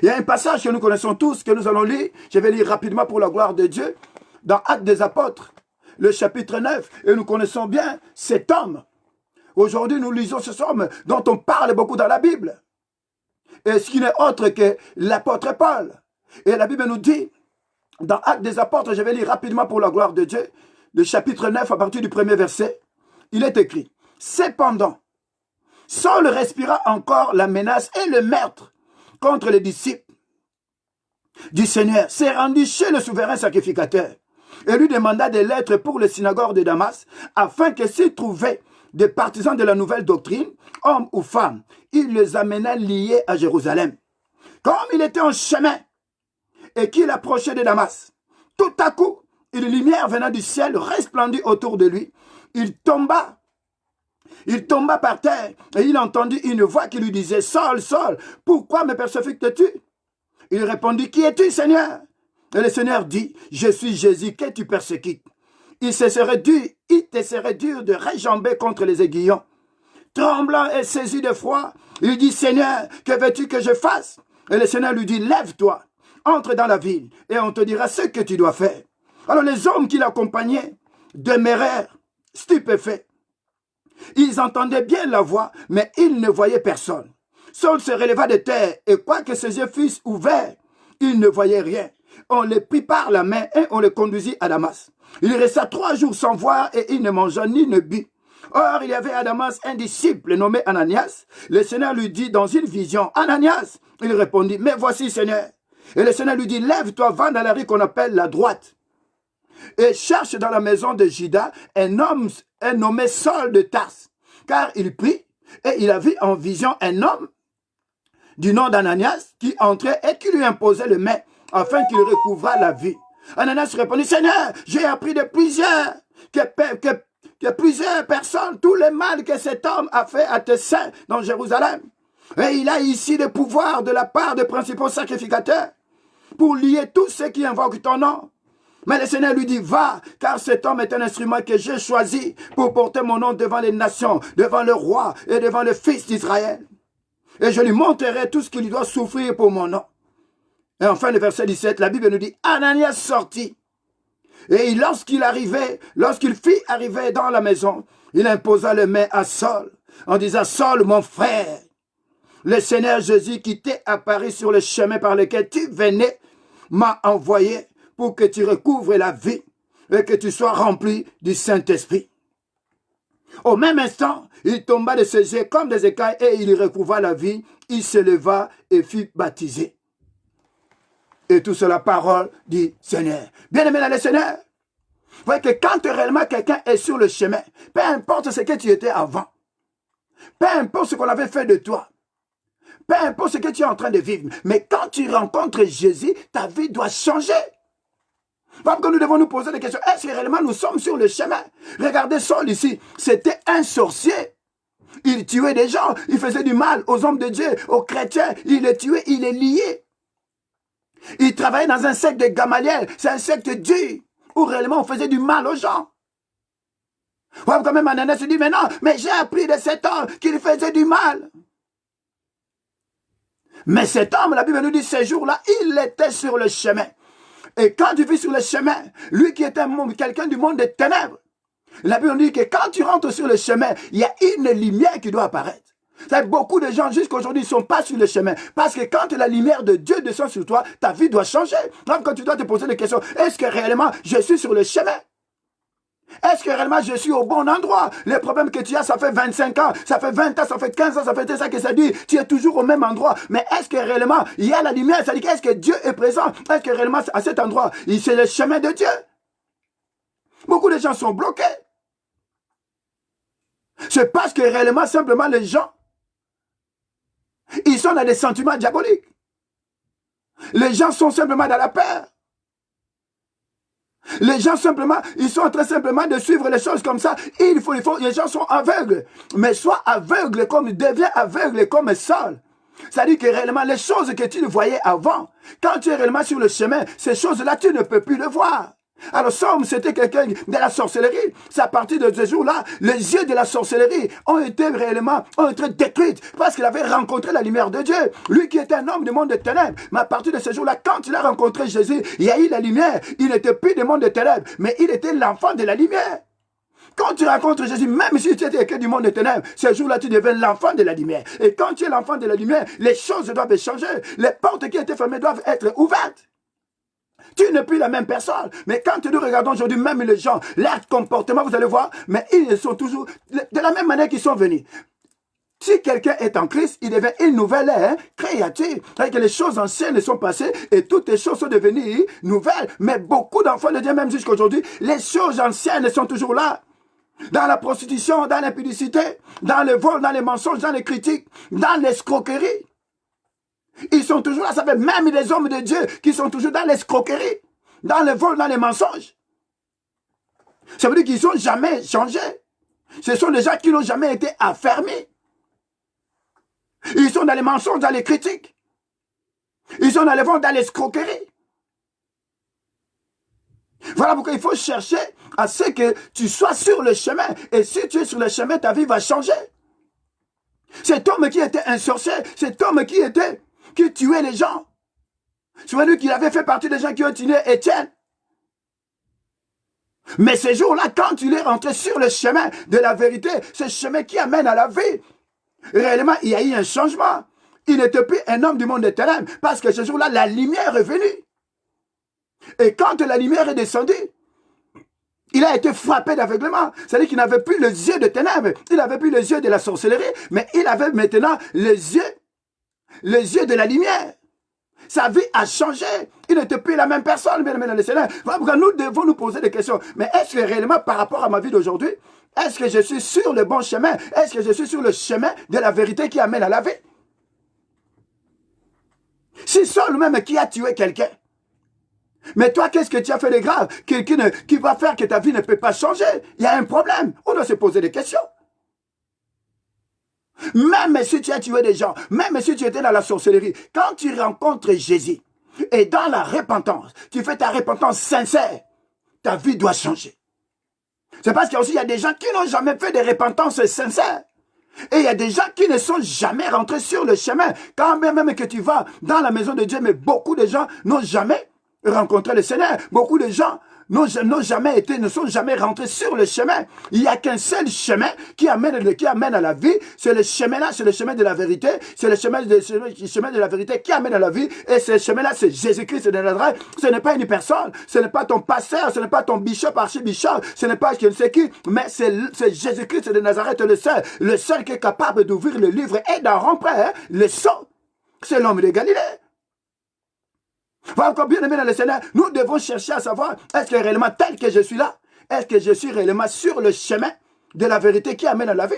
Il y a un passage que nous connaissons tous, que nous allons lire. Je vais lire rapidement pour la gloire de Dieu. Dans Actes des Apôtres, le chapitre 9, et nous connaissons bien cet homme. Aujourd'hui, nous lisons ce homme dont on parle beaucoup dans la Bible. Et ce qui n'est autre que l'apôtre Paul. Et la Bible nous dit, dans Actes des Apôtres, je vais lire rapidement pour la gloire de Dieu, le chapitre 9, à partir du premier verset, il est écrit, « Cependant, Saul respira encore la menace et le meurtre contre les disciples du Seigneur, s'est rendu chez le souverain sacrificateur et lui demanda des lettres pour les synagogues de Damas, afin que s'il trouvait des partisans de la nouvelle doctrine, hommes ou femmes, il les amena liés à Jérusalem. Comme il était en chemin et qu'il approchait de Damas, tout à coup, une lumière venant du ciel resplendit autour de lui. Il tomba par terre et il entendit une voix qui lui disait, « Saul, Saul, pourquoi me persécutes-tu » Il répondit, « Qui es-tu, Seigneur ?» Et le Seigneur dit, « Je suis Jésus que tu persécutes. » Il te serait dur de réjamber contre les aiguillons. Tremblant et saisi de froid, il dit, « Seigneur, que veux-tu que je fasse ?» Et le Seigneur lui dit, « Lève-toi, entre dans la ville et on te dira ce que tu dois faire. Alors les hommes qui l'accompagnaient demeurèrent stupéfaits. Ils entendaient bien la voix, mais ils ne voyaient personne. Saul se releva de terre, et quoique ses yeux fussent ouverts, il ne voyait rien. On les prit par la main et on les conduisit à Damas. Il resta 3 jours sans voir et il ne mangea ni ne but. Or, il y avait à Damas un disciple nommé Ananias. Le Seigneur lui dit dans une vision, « Ananias !» Il répondit, « Mais voici, Seigneur. » Et le Seigneur lui dit, « Lève-toi, va dans la rue qu'on appelle la droite. Et cherche dans la maison de Judas un homme nommé Saul de Tarse. Car il prit et il a vu en vision un homme du nom d'Ananias qui entrait et qui lui imposait le main afin qu'il recouvrât la vue. Ananias répondit, « Seigneur, j'ai appris de plusieurs que plusieurs personnes, tout le mal que cet homme a fait à tes saints dans Jérusalem. Et il a ici le pouvoir de la part des principaux sacrificateurs pour lier tous ceux qui invoquent ton nom. Mais le Seigneur lui dit, va, car cet homme est un instrument que j'ai choisi pour porter mon nom devant les nations, devant le roi et devant le fils d'Israël. Et je lui montrerai tout ce qu'il doit souffrir pour mon nom. » Et enfin, le verset 17, la Bible nous dit, Ananias sortit. Et lorsqu'il fit arriver dans la maison, il imposa les mains à Saul, en disant, « Saul, mon frère, le Seigneur Jésus qui t'est apparu sur le chemin par lequel tu venais, m'a envoyé pour que tu recouvres la vie et que tu sois rempli du Saint-Esprit. » Au même instant, il tomba de ses yeux comme des écailles et il recouvra la vie. Il se leva et fut baptisé. Et tout cela, parole du Seigneur. Bien-aimé dans le Seigneur, vous voyez que quand réellement quelqu'un est sur le chemin, peu importe ce que tu étais avant, peu importe ce qu'on avait fait de toi, peu importe ce que tu es en train de vivre, mais quand tu rencontres Jésus, ta vie doit changer. Parce que nous devons nous poser des questions. Est-ce que réellement nous sommes sur le chemin? Regardez Saul ici, c'était un sorcier. Il tuait des gens, il faisait du mal aux hommes de Dieu, aux chrétiens, il les tuait, il les liait. Il travaillait dans un secte de Gamaliel, c'est un secte dur, où réellement on faisait du mal aux gens. Ouais, quand même Ananias se dit, mais non, mais j'ai appris de cet homme qu'il faisait du mal. Mais cet homme, la Bible nous dit, ces jours-là, il était sur le chemin. Et quand tu vis sur le chemin, lui qui était quelqu'un du monde des ténèbres, la Bible nous dit que quand tu rentres sur le chemin, il y a une lumière qui doit apparaître. Beaucoup de gens jusqu'à aujourd'hui ne sont pas sur le chemin. Parce que quand la lumière de Dieu descend sur toi, ta vie doit changer. Donc quand tu dois te poser des questions, est-ce que réellement je suis sur le chemin? Est-ce que réellement je suis au bon endroit? Les problèmes que tu as, ça fait 25 ans, ça fait 20 ans, ça fait 15 ans, ça fait 10 ans que ça dit, tu es toujours au même endroit. Mais est-ce que réellement il y a la lumière? Ça dit est-ce que Dieu est présent? Est-ce que réellement à cet endroit, c'est le chemin de Dieu? Beaucoup de gens sont bloqués. C'est parce que réellement, simplement, les gens, ils sont dans des sentiments diaboliques. Les gens sont simplement dans la peur. Les gens simplement, ils sont en train simplement de suivre les choses comme ça. Les gens sont aveugles. Mais soit aveugles comme, deviens aveugle comme Saul. C'est-à-dire que réellement, les choses que tu voyais avant, quand tu es réellement sur le chemin, ces choses-là, tu ne peux plus le voir. Alors, Saul, c'était quelqu'un de la sorcellerie. C'est à partir de ce jour-là, les yeux de la sorcellerie ont été détruits parce qu'il avait rencontré la lumière de Dieu. Lui qui était un homme du monde des ténèbres. Mais à partir de ce jour-là, quand il a rencontré Jésus, il y a eu la lumière. Il n'était plus du monde des ténèbres, mais il était l'enfant de la lumière. Quand tu rencontres Jésus, même si tu étais que du monde des ténèbres, ce jour-là, tu deviens l'enfant de la lumière. Et quand tu es l'enfant de la lumière, les choses doivent changer. Les portes qui étaient fermées doivent être ouvertes. Tu n'es plus la même personne. Mais quand nous regardons aujourd'hui, même les gens, leur comportement, vous allez voir, mais ils sont toujours de la même manière qu'ils sont venus. Si quelqu'un est en Christ, il devient une nouvelle créature. C'est-à-dire que les choses anciennes sont passées et toutes les choses sont devenues nouvelles. Mais beaucoup d'enfants de Dieu, même jusqu'à aujourd'hui, les choses anciennes sont toujours là. Dans la prostitution, dans l'impudicité, dans le vol, dans les mensonges, dans les critiques, dans l'escroquerie. Ils sont toujours là, ça fait même les hommes de Dieu qui sont toujours dans l'escroquerie, dans le vol, dans les mensonges. Ça veut dire qu'ils n'ont jamais changé. Ce sont des gens qui n'ont jamais été affermis. Ils sont dans les mensonges, dans les critiques. Ils sont dans le vol, dans l'escroquerie. Voilà pourquoi il faut chercher à ce que tu sois sur le chemin. Et si tu es sur le chemin, ta vie va changer. Cet homme qui était un sorcier, cet homme qui tuait les gens. Souvenez-vous qu'il avait fait partie des gens qui ont tué Étienne. Mais ce jour-là, quand il est rentré sur le chemin de la vérité, ce chemin qui amène à la vie, réellement, il y a eu un changement. Il n'était plus un homme du monde des ténèbres, parce que ce jour-là, la lumière est venue. Et quand la lumière est descendue, il a été frappé d'aveuglement. C'est-à-dire qu'il n'avait plus les yeux de ténèbres, il n'avait plus les yeux de la sorcellerie, mais il avait maintenant les yeux de la lumière. Sa vie a changé. Il n'était plus la même personne, bien aimé dans le Seigneur. Nous devons nous poser des questions. Mais est-ce que réellement, par rapport à ma vie d'aujourd'hui, est-ce que je suis sur le bon chemin? Est-ce que je suis sur le chemin de la vérité qui amène à la vie? Si Saul même qui a tué quelqu'un, mais toi, qu'est-ce que tu as fait de grave qui va faire que ta vie ne peut pas changer? Il y a un problème. On doit se poser des questions. Même si tu as tué des gens, même si tu étais dans la sorcellerie, quand tu rencontres Jésus et dans la repentance, tu fais ta repentance sincère, ta vie doit changer. C'est parce qu'il y a des gens qui n'ont jamais fait de repentance sincère. Et il y a des gens qui ne sont jamais rentrés sur le chemin. Quand même que tu vas dans la maison de Dieu, mais beaucoup de gens n'ont jamais rencontré le Seigneur. Beaucoup de gens ne sont jamais rentrés sur le chemin. Il n'y a qu'un seul chemin qui amène à la vie. C'est le chemin-là, c'est le chemin de la vérité. C'est le chemin de la vérité qui amène à la vie. Et ce chemin-là, c'est Jésus-Christ de Nazareth. Ce n'est pas une personne, ce n'est pas ton pasteur, ce n'est pas ton bishop, archibishop, ce n'est pas je ne sais qui, mais c'est Jésus-Christ de Nazareth, le seul qui est capable d'ouvrir le livre et d'en rompre le sang. C'est l'homme de Galilée. Encore bien aimé dans le Seigneur, nous devons chercher à savoir, est-ce que réellement tel que je suis là, est-ce que je suis réellement sur le chemin de la vérité qui amène à la vie?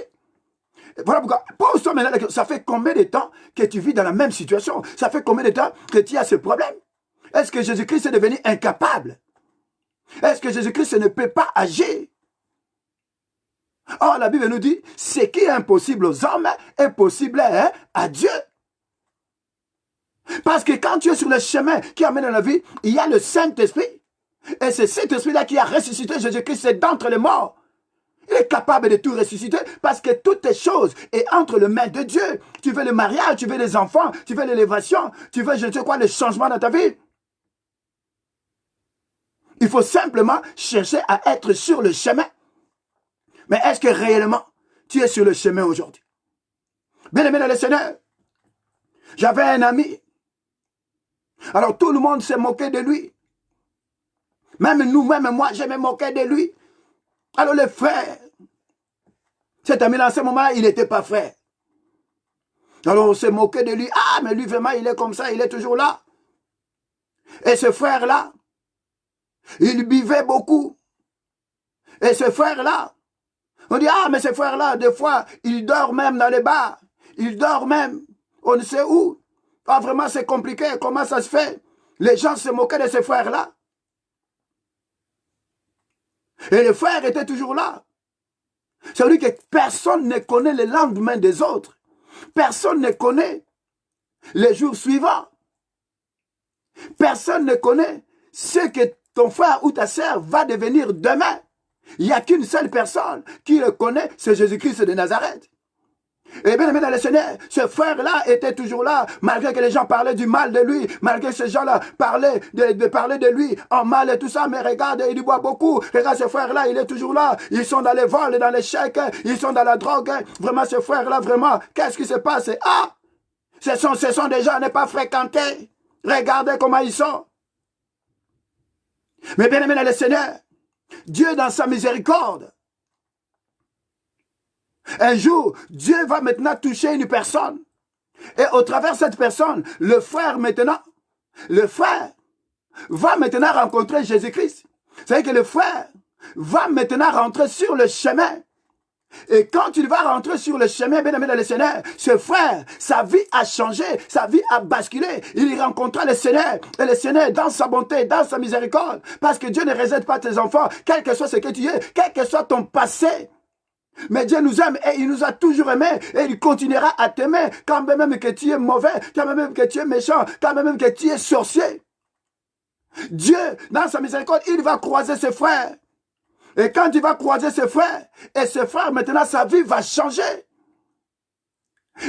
Voilà pourquoi, pose-toi maintenant, ça fait combien de temps que tu vis dans la même situation? Ça fait combien de temps que tu as ce problème? Est-ce que Jésus-Christ est devenu incapable? Est-ce que Jésus-Christ ne peut pas agir? Or, la Bible nous dit, ce qui est impossible aux hommes est possible à Dieu. Parce que quand tu es sur le chemin qui amène à la vie, il y a le Saint-Esprit. Et c'est cet esprit-là qui a ressuscité Jésus-Christ d'entre les morts. Il est capable de tout ressusciter parce que toutes les choses sont entre les mains de Dieu. Tu veux le mariage, tu veux les enfants, tu veux l'élévation, tu veux je ne sais quoi, le changement dans ta vie. Il faut simplement chercher à être sur le chemin. Mais est-ce que réellement tu es sur le chemin aujourd'hui? Bien-aimé dans le Seigneur, j'avais un ami. Alors tout le monde s'est moqué de lui. Même moi, je me moquais de lui. Alors les frères, cet ami-là, en ce moment-là, il n'était pas frère. Alors on s'est moqué de lui. Ah, mais lui vraiment, il est comme ça, il est toujours là. Et ce frère-là, il buvait beaucoup. Et ce frère-là, on dit, ah, mais ce frère-là, des fois, il dort même dans les bars. Il dort même, on ne sait où. Ah, vraiment, c'est compliqué. Comment ça se fait? Les gens se moquaient de ce frère-là. Et le frère était toujours là. Ça veut dire que personne ne connaît le lendemain des autres. Personne ne connaît les jours suivants. Personne ne connaît ce que ton frère ou ta sœur va devenir demain. Il n'y a qu'une seule personne qui le connaît, c'est Jésus-Christ de Nazareth. Et bien aimé dans le Seigneur, ce frère-là était toujours là, malgré que les gens parlaient du mal de lui, malgré que ces gens-là parlaient de lui en mal et tout ça, mais regarde, il boit beaucoup, regarde ce frère-là, il est toujours là, ils sont dans les vols, dans les chèques, ils sont dans la drogue, vraiment ce frère-là, vraiment, qu'est-ce qui se passe? Ah, ce sont des gens à ne pas fréquenter, regardez comment ils sont. Mais bien aimé dans le Seigneur, Dieu dans sa miséricorde, un jour, Dieu va maintenant toucher une personne. Et au travers de cette personne, le frère va maintenant rencontrer Jésus-Christ. C'est-à-dire que le frère va maintenant rentrer sur le chemin. Et quand il va rentrer sur le chemin, bien aimé dans le Seigneur, ce frère, sa vie a changé, sa vie a basculé. Il rencontra le Seigneur. Et le Seigneur, dans sa bonté, dans sa miséricorde, parce que Dieu ne rejette pas tes enfants, quel que soit ce que tu es, quel que soit ton passé. Mais Dieu nous aime et il nous a toujours aimés et il continuera à t'aimer quand même que tu es mauvais, quand même que tu es méchant, quand même que tu es sorcier. Dieu, dans sa miséricorde, il va croiser ses frères. Et quand il va croiser ses frères, et ses frères, maintenant, sa vie va changer.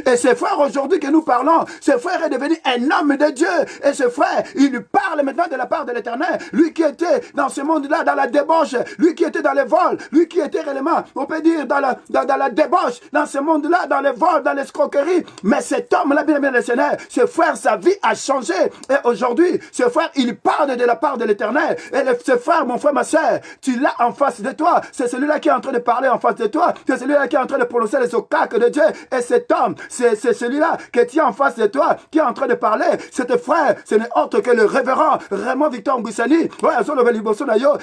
Et ce frère aujourd'hui que nous parlons, ce frère est devenu un homme de Dieu. Et ce frère, il lui parle maintenant de la part de l'Éternel. Lui qui était dans ce monde-là, dans la débauche, lui qui était dans les vols, lui qui était réellement, on peut dire, dans la débauche, dans ce monde-là, dans les vols, dans l'escroquerie. Mais cet homme-là, bien le Seigneur, ce frère, sa vie a changé. Et aujourd'hui, ce frère, il parle de la part de l'Éternel. Et ce frère, mon frère, ma soeur, tu l'as en face de toi. C'est celui-là qui est en train de parler en face de toi. C'est celui-là qui est en train de prononcer les oracles de Dieu. Et cet homme, c'est celui-là que tu es en face de toi, qui est en train de parler. Cet frère, ce n'est autre que le révérend Raymond Victor Mboussani.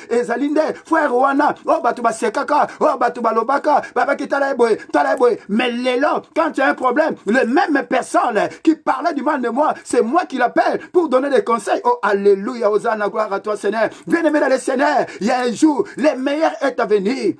Et Zalinde, frère Ouana, oh Batuba Sekaka, oh Batuba Lobaka, Babaki Talaboy. Mais Lélo, quand tu as un problème, les mêmes personnes qui parlaient du mal de moi, c'est moi qui l'appelle pour donner des conseils. Oh Alléluia, Hosanna, gloire à toi Seigneur. Bien-aimé dans le Seigneur, il y a un jour, le meilleur est à venir.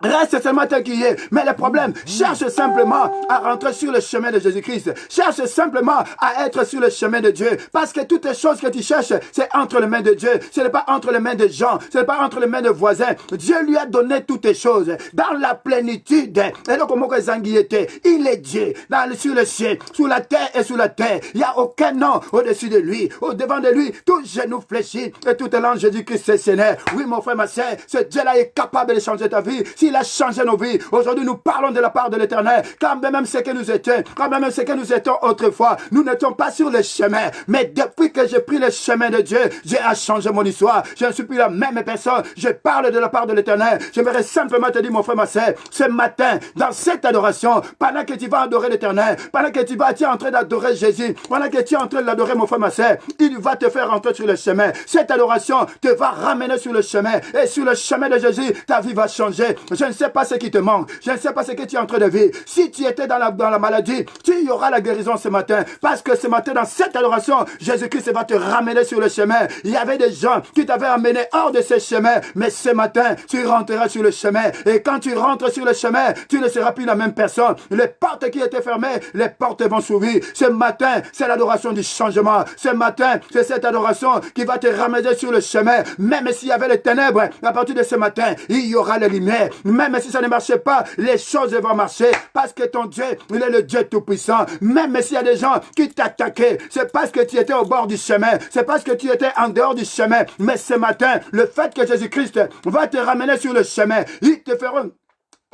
Reste seulement tel qu'il est. Mais le problème, cherche simplement à rentrer sur le chemin de Jésus-Christ. Cherche simplement à être sur le chemin de Dieu. Parce que toutes les choses que tu cherches, c'est entre les mains de Dieu. Ce n'est pas entre les mains de gens. Ce n'est pas entre les mains de voisins. Dieu lui a donné toutes les choses. Dans la plénitude. Et donc, comment Zangui était, il est Dieu. Sur le ciel, sous la terre et sous la terre. Il n'y a aucun nom au-dessus de lui. Au-devant de lui, tout genou fléchit. Et tout est langue Jésus-Christ, c'est Seigneur. Oui, mon frère, ma soeur, ce Dieu-là est capable de changer ta vie. Il a changé nos vies. Aujourd'hui, nous parlons de la part de l'Éternel. Quand même ce que nous étions, quand même ce que nous étions autrefois, nous n'étions pas sur le chemin. Mais depuis que j'ai pris le chemin de Dieu, Dieu a changé mon histoire. Je ne suis plus la même personne. Je parle de la part de l'Éternel. J'aimerais simplement te dire, mon frère, ma soeur, ce matin, dans cette adoration, pendant que tu vas adorer l'Éternel, pendant que tu es en train d'adorer Jésus, pendant que tu es en train d'adorer mon frère, ma soeur, il va te faire rentrer sur le chemin. Cette adoration te va ramener sur le chemin. Et sur le chemin de Jésus, ta vie va changer. Je ne sais pas ce qui te manque. Je ne sais pas ce que tu es en train de vivre. Si tu étais dans la maladie, tu y auras la guérison ce matin. Parce que ce matin, dans cette adoration, Jésus-Christ va te ramener sur le chemin. Il y avait des gens qui t'avaient amené hors de ce chemin. Mais ce matin, tu rentreras sur le chemin. Et quand tu rentres sur le chemin, tu ne seras plus la même personne. Les portes qui étaient fermées, les portes vont s'ouvrir. Ce matin, c'est l'adoration du changement. Ce matin, c'est cette adoration qui va te ramener sur le chemin. Même s'il y avait les ténèbres, à partir de ce matin, il y aura les lumières. Même si ça ne marchait pas, les choses vont marcher. Parce que ton Dieu, il est le Dieu tout-puissant. Même s'il y a des gens qui t'attaquaient, c'est parce que tu étais au bord du chemin. C'est parce que tu étais en dehors du chemin. Mais ce matin, le fait que Jésus-Christ va te ramener sur le chemin, ils te feront...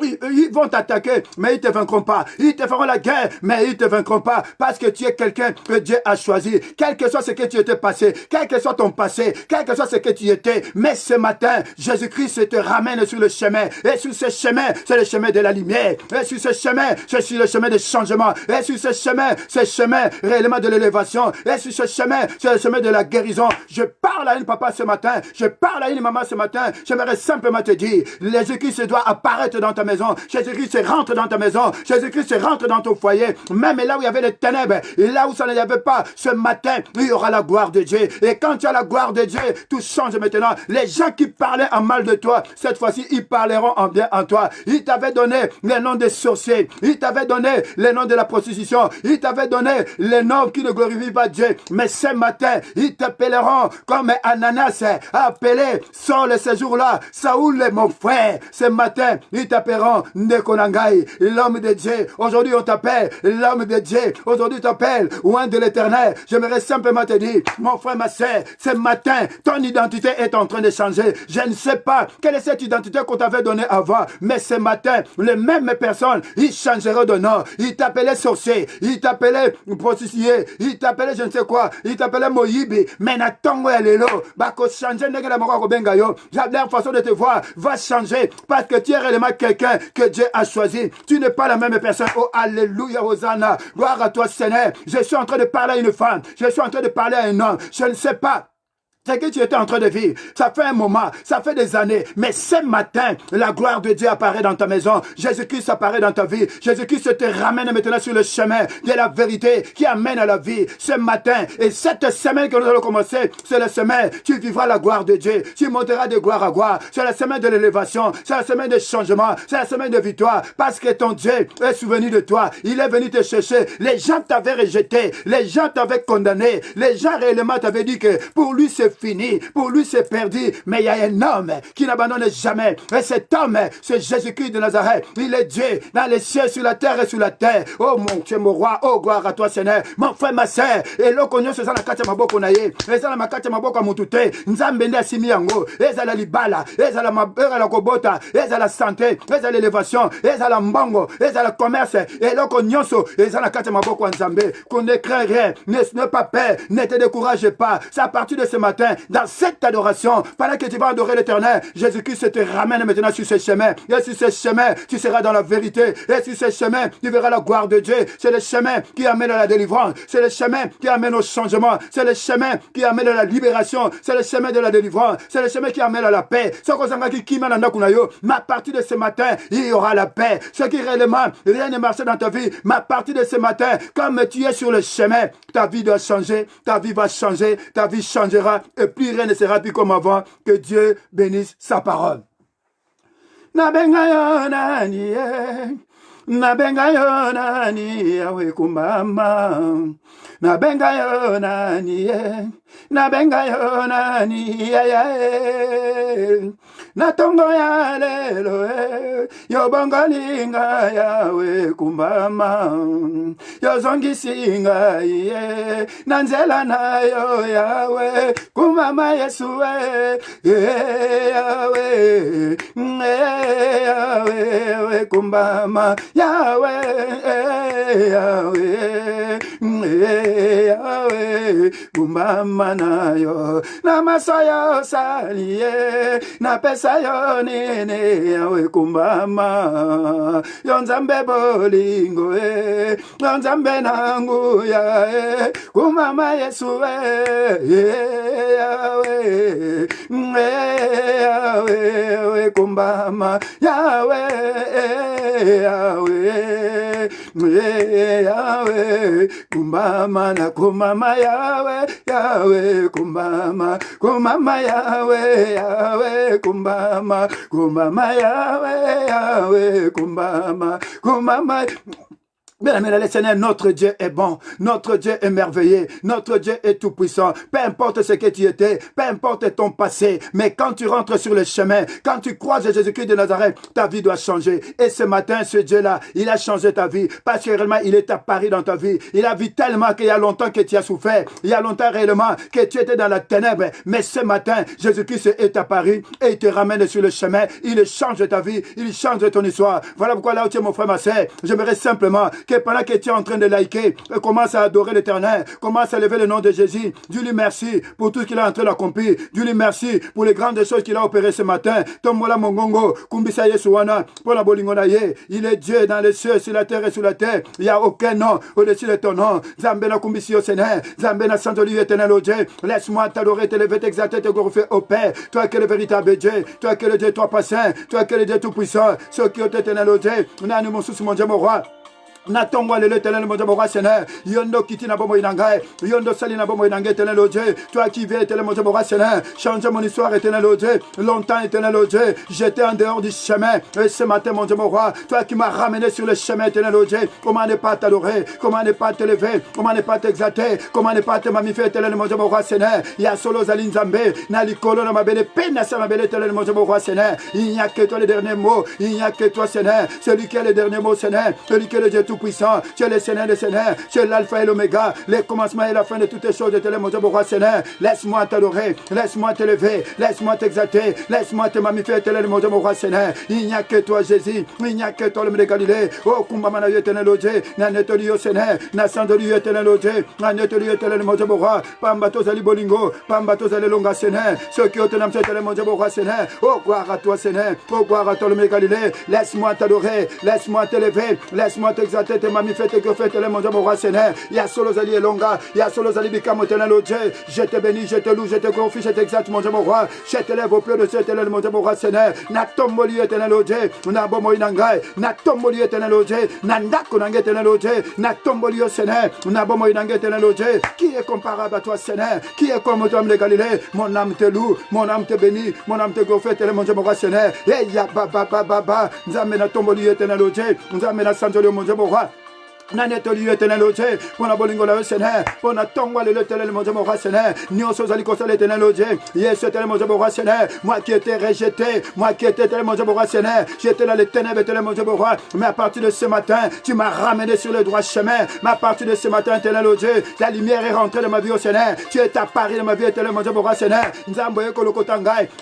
Ils vont t'attaquer, mais ils te vaincront pas. Ils te feront la guerre, mais ils te vaincront pas. Parce que tu es quelqu'un que Dieu a choisi. Quel que soit ce que tu étais passé, quel que soit ton passé, quel que soit ce que tu étais. Mais ce matin, Jésus-Christ te ramène sur le chemin. Et sur ce chemin, c'est le chemin de la lumière. Et sur ce chemin, c'est sur le chemin de changement. Et sur ce chemin, c'est le chemin réellement de l'élévation. Et sur ce chemin, c'est le chemin de la guérison. Je parle à une papa ce matin. Je parle à une maman ce matin. J'aimerais simplement te dire, Jésus-Christ doit apparaître dans ta maison. Jésus-Christ rentre dans ta maison. Jésus-Christ rentre dans ton foyer. Même là où il y avait les ténèbres, et là où ça n'y avait pas, ce matin, il y aura la gloire de Dieu. Et quand tu as la gloire de Dieu, tout change maintenant. Les gens qui parlaient en mal de toi, cette fois-ci, ils parleront en bien en toi. Ils t'avaient donné les noms des sorciers. Ils t'avaient donné les noms de la prostitution. Ils t'avaient donné les noms qui ne glorifient pas Dieu. Mais ce matin, ils t'appelleront comme Ananas a appelé Saul ce jour-là. Saoul est mon frère. Ce matin, ils t'appelleront Nekonangai, l'homme de Dieu. Aujourd'hui, on t'appelle l'homme de Dieu. Aujourd'hui, on t'appelle Oint de l'Éternel. J'aimerais simplement te dire, mon frère, ma soeur, ce matin, ton identité est en train de changer. Je ne sais pas quelle est cette identité qu'on t'avait donnée avant, mais ce matin, les mêmes personnes, ils changeraient de nom. Ils t'appelaient sorcier, ils t'appelaient prostituée, ils t'appelaient je ne sais quoi, ils t'appelaient Moyibi. Mais n'attends pas les lots. Bako changer, la façon de te voir va changer parce que tu es réellement quelqu'un que Dieu a choisi. Tu n'es pas la même personne. Oh, alléluia, Hosanna. Gloire à toi, Seigneur. Je suis en train de parler à une femme. Je suis en train de parler à un homme. Je ne sais pas ce que tu étais en train de vivre. Ça fait un moment, ça fait des années. Mais ce matin, la gloire de Dieu apparaît dans ta maison. Jésus-Christ apparaît dans ta vie. Jésus-Christ te ramène maintenant sur le chemin de la vérité qui amène à la vie. Ce matin, et cette semaine que nous allons commencer, c'est la semaine, tu vivras la gloire de Dieu. Tu monteras de gloire à gloire. C'est la semaine de l'élévation. C'est la semaine de changement. C'est la semaine de victoire. Parce que ton Dieu est souvenu de toi. Il est venu te chercher. Les gens t'avaient rejeté. Les gens t'avaient condamné. Les gens réellement t'avaient dit que pour lui c'est c'est fini. Pour lui, c'est perdu. Mais il y a un homme qui n'abandonne jamais. Et cet homme, c'est Jésus-Christ de Nazareth. Il est Dieu dans les cieux, sur la terre et sur la terre. Oh mon Dieu, mon roi. Oh, gloire à toi, Seigneur. Mon frère, ma sœur. Et l'oko nyonso eza na kati ya maboko na ye. Eza na makati ya maboko ya mutu te. Nzambe nde asimi yango. Eza la libala. Eza la mabere la kobota. Eza la santé. Eza l'élévation. Eza la mbongo. Eza la commerce. Et l'oko nyonso eza na kati ya maboko ya Nzambe. Qu'on ne craint rien. Ne pas peur. Ne te décourage pas. C'est à partir de ce matin, dans cette adoration, pendant que tu vas adorer l'Éternel, Jésus-Christ te ramène maintenant sur ce chemin. Et sur ce chemin, tu seras dans la vérité. Et sur ce chemin, tu verras la gloire de Dieu. C'est le chemin qui amène à la délivrance. C'est le chemin qui amène au changement. C'est le chemin qui amène à la libération. C'est le chemin de la délivrance. C'est le chemin qui amène à la paix. Mais à partir de ce matin, il y aura la paix. Ce qui réellement, rien ne marche dans ta vie. Mais à partir de ce matin, comme tu es sur le chemin, ta vie doit changer. Ta vie va changer. Ta vie changera. Et plus rien ne sera plus comme avant. Que Dieu bénisse sa parole. Nabenga yo nani yawe kumbama. Nabenga yo nani nabenga yo nani ya natongo ya lelo yo bongalinga yawe kumbama. Yo zongisinga ye nanzela nayo yawe kumbama Yesu yawe yawe kumbama Yahweh, Yahweh, Yahweh, kumbama nayo, namasayo saliye, napesayo nene, Yahweh kumbama, yonzambe bolingo yonzambe nangu ya kumbama Yesu Yahweh, Yahweh, kumbama Yahweh, Yahweh, Yahweh, kumbama na kumama Yahweh, Yahweh, kumbama Yahweh, Yahweh, kumbama Yahweh, Yahweh, kumbama. Bien aimé, le Seigneur, notre Dieu est bon, notre Dieu est merveilleux, notre Dieu est tout puissant. Peu importe ce que tu étais, peu importe ton passé, mais quand tu rentres sur le chemin, quand tu croises Jésus-Christ de Nazareth, ta vie doit changer. Et ce matin, ce Dieu-là, il a changé ta vie, parce que réellement, il est apparu dans ta vie. Il a vu tellement qu'il y a longtemps que tu as souffert, il y a longtemps réellement que tu étais dans la ténèbre, mais ce matin, Jésus-Christ est apparu et il te ramène sur le chemin, il change ta vie, il change ton histoire. Voilà pourquoi là où tu es mon frère, ma sœur, j'aimerais simplement que pendant que tu es en train de liker, commence à adorer l'Éternel, commence à lever le nom de Jésus, dis-lui merci pour tout ce qu'il est en train d'accomplir, dis-lui merci pour les grandes choses qu'il a opérées ce matin. Tomola mongongo, kumbisa yesuana, pour la bolingonaye, il est Dieu dans les cieux, sur la terre et sous la terre, il n'y a aucun nom au-dessus de ton nom. Zambena kumbisi au Seigneur, Zambena Saint-Olivier éternel au Dieu, laisse-moi t'adorer, t'élever, t'exalter, te glorifier au Père, toi qui es le véritable Dieu, toi qui es le Dieu toi passant, toi qui es le Dieu tout puissant, ceux qui ont éternel au Dieu, on a mon sous mon Dieu mon roi. Natongwa le l'éternel mon Dieu mon roi Seigneur, yondo kiti na bomo inangae, yondo sali na bomo inangae éternel au Dieu, toi qui viens éternel mon Dieu mon roi Seigneur, change mon histoire éternel au Dieu, longtemps éternel au Dieu, j'étais en dehors du chemin, et ce matin mon Dieu mon roi, toi qui m'as ramené sur le chemin éternel au Dieu, comment ne pas t'adorer, comment ne pas te lever, comment ne pas t'exalter, comment ne pas te magnifier éternel mon Dieu mon roi Seigneur, ya solo zali nzambe, na likolo na mabele pena sa mabele éternel mon Dieu mon roi Seigneur, il n'y a que toi le dernier mot, il n'y a que toi Seigneur, celui qui a le dernier mot Seigneur, celui qui est le Dieu tout puissant, tu es le Seigneur des Seigneurs, tu es l'alpha et l'oméga, le commencement et la fin de toutes les choses, éternel mon Dieu mon roi Seigneur, laisse-moi t'adorer, laisse-moi t'élever, laisse-moi t'exalter, laisse-moi te magnifier éternel mon Dieu mon roi Seigneur, il n'y a que toi Jésus, il n'y a que toi le de Galilée, oh kumbamana éternel au Dieu, na netoli au Seigneur, na sandoli éternel au Dieu, na netoli éternel mon Dieu mon roi, pambato zali bolingo, pambato zali longa Seigneur, ceux qui ont te namé éternel mon Dieu mon roi Seigneur, oh gloire à toi Seigneur, oh gloire à toi le de Galilée, laisse-moi t'adorer, laisse-moi t'élever, laisse-moi t'exalter, te magnifier, te glorifier éternel mon Dieu mon roi Seigneur, ya solo zali elonga, ya solo zali bikamo éternel au Dieu, je te bénis, je te loue, je te glorifie, je t'exalte mon Dieu mon roi, je t'élève au plus de ce éternel mon Dieu mon roi Seigneur, na tomboli éternel au Dieu, na bomo inangai, na tomboli éternel au Dieu, na ndako nange éternel au Dieu, na tomboli au Seigneur, na bomo inangai éternel au Dieu, qui est comparable à toi Seigneur, qui est comme toi de Galilée, mon âme te loue, mon âme te bénit, mon âme te glorifie éternel mon Dieu mon roi Seigneur, et ya baba baba baba, nzambe na tomboli éternel au Dieu, nzambe na sanjoli mon Dieu mon roi. Nanetoli éternel Dieu, pour la bolingo la Seigneur, pour la tombe l'éternel mon Dieu mon roi Seigneur, nous sommes allés consoler l'éternel Dieu, yes éternel mon Dieu mon roi Seigneur, moi qui étais rejeté, moi qui étais éternel mon Dieu mon roi Seigneur, j'étais dans les ténèbres éternel mon Dieu mon roi, mais à partir de ce matin, tu m'as ramené sur le droit chemin, mais à partir de ce matin éternel Dieu, la lumière est rentrée dans ma vie au Seigneur, tu es apparu dans ma vie éternel mon Dieu mon roi Seigneur,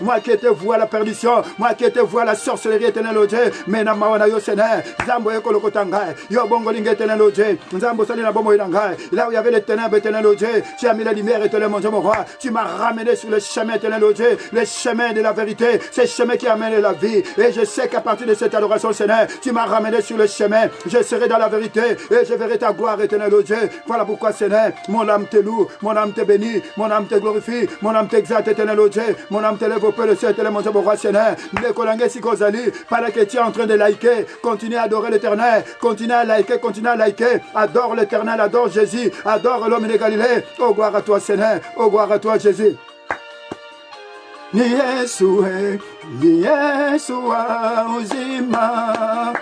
moi qui étais voué à la perdition, moi qui étais voué à la sorcellerie éternel Dieu, mais dans ma vie au Seigneur, yo bongo éternel Dieu, là où il y avait les ténèbres, éternel Dieu, tu as mis la lumière, éternel mon Dieu, mon roi. Tu m'as ramené sur le chemin, éternel Dieu, le chemin de la vérité, c'est le chemin qui amène la vie. Et je sais qu'à partir de cette adoration, Seigneur, tu m'as ramené sur le chemin. Je serai dans la vérité et je verrai ta gloire, éternel Dieu. Voilà pourquoi, Seigneur, mon âme te loue, mon âme te bénit, mon âme te glorifie, mon âme t'exalte, éternel Dieu, mon âme te lève au peu le ciel, éternel mon Dieu, mon roi, Seigneur. Pendant que tu es en train de liker, continue à adorer l'éternel, continue à liker, adore l'éternel, adore Jésus, adore l'homme de Galilée. Oh gloire à toi Seigneur, oh gloire à toi Jésus. Ni Yeshua, ni Yeshua uzima.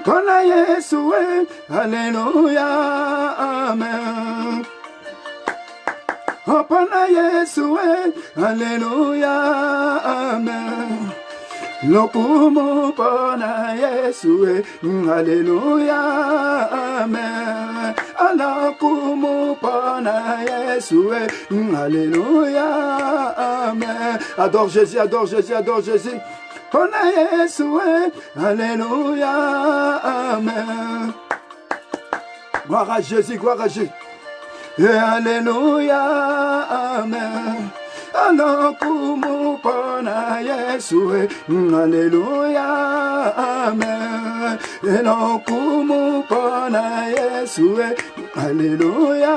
Kona Yeshua, Alléluia, Amen. Oh Kona Yeshua, Alléluia, Amen. Lokumu pona Yeshua, Alléluia, Amen. Lokumu pona Yeshua, Alléluia, Amen. Adore Jésus, adore Jésus, adore Jésus. Pona Yeshua, Alléluia, Amen. Gloire à Jésus, gloire à Jésus. Et Alléluia, Amen. Alokumu pona Yeshua, Alléluia, Amen. Alokumu pona Yeshua, Alléluia,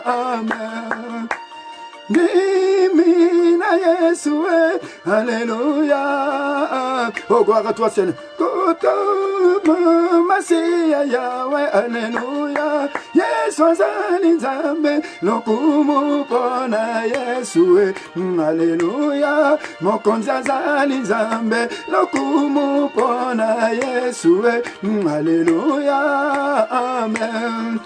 Amen. Dimina Yeshua, Alléluia. Oh gloire à toi Seigneur. Kotomo Masia Yahweh, Alléluia. Yeshua Zalinzambe, Lokumu pona Yeshua, Alléluia. Mokonza Zalinzambe, Lokumu pona Yeshua, Alléluia, Amen.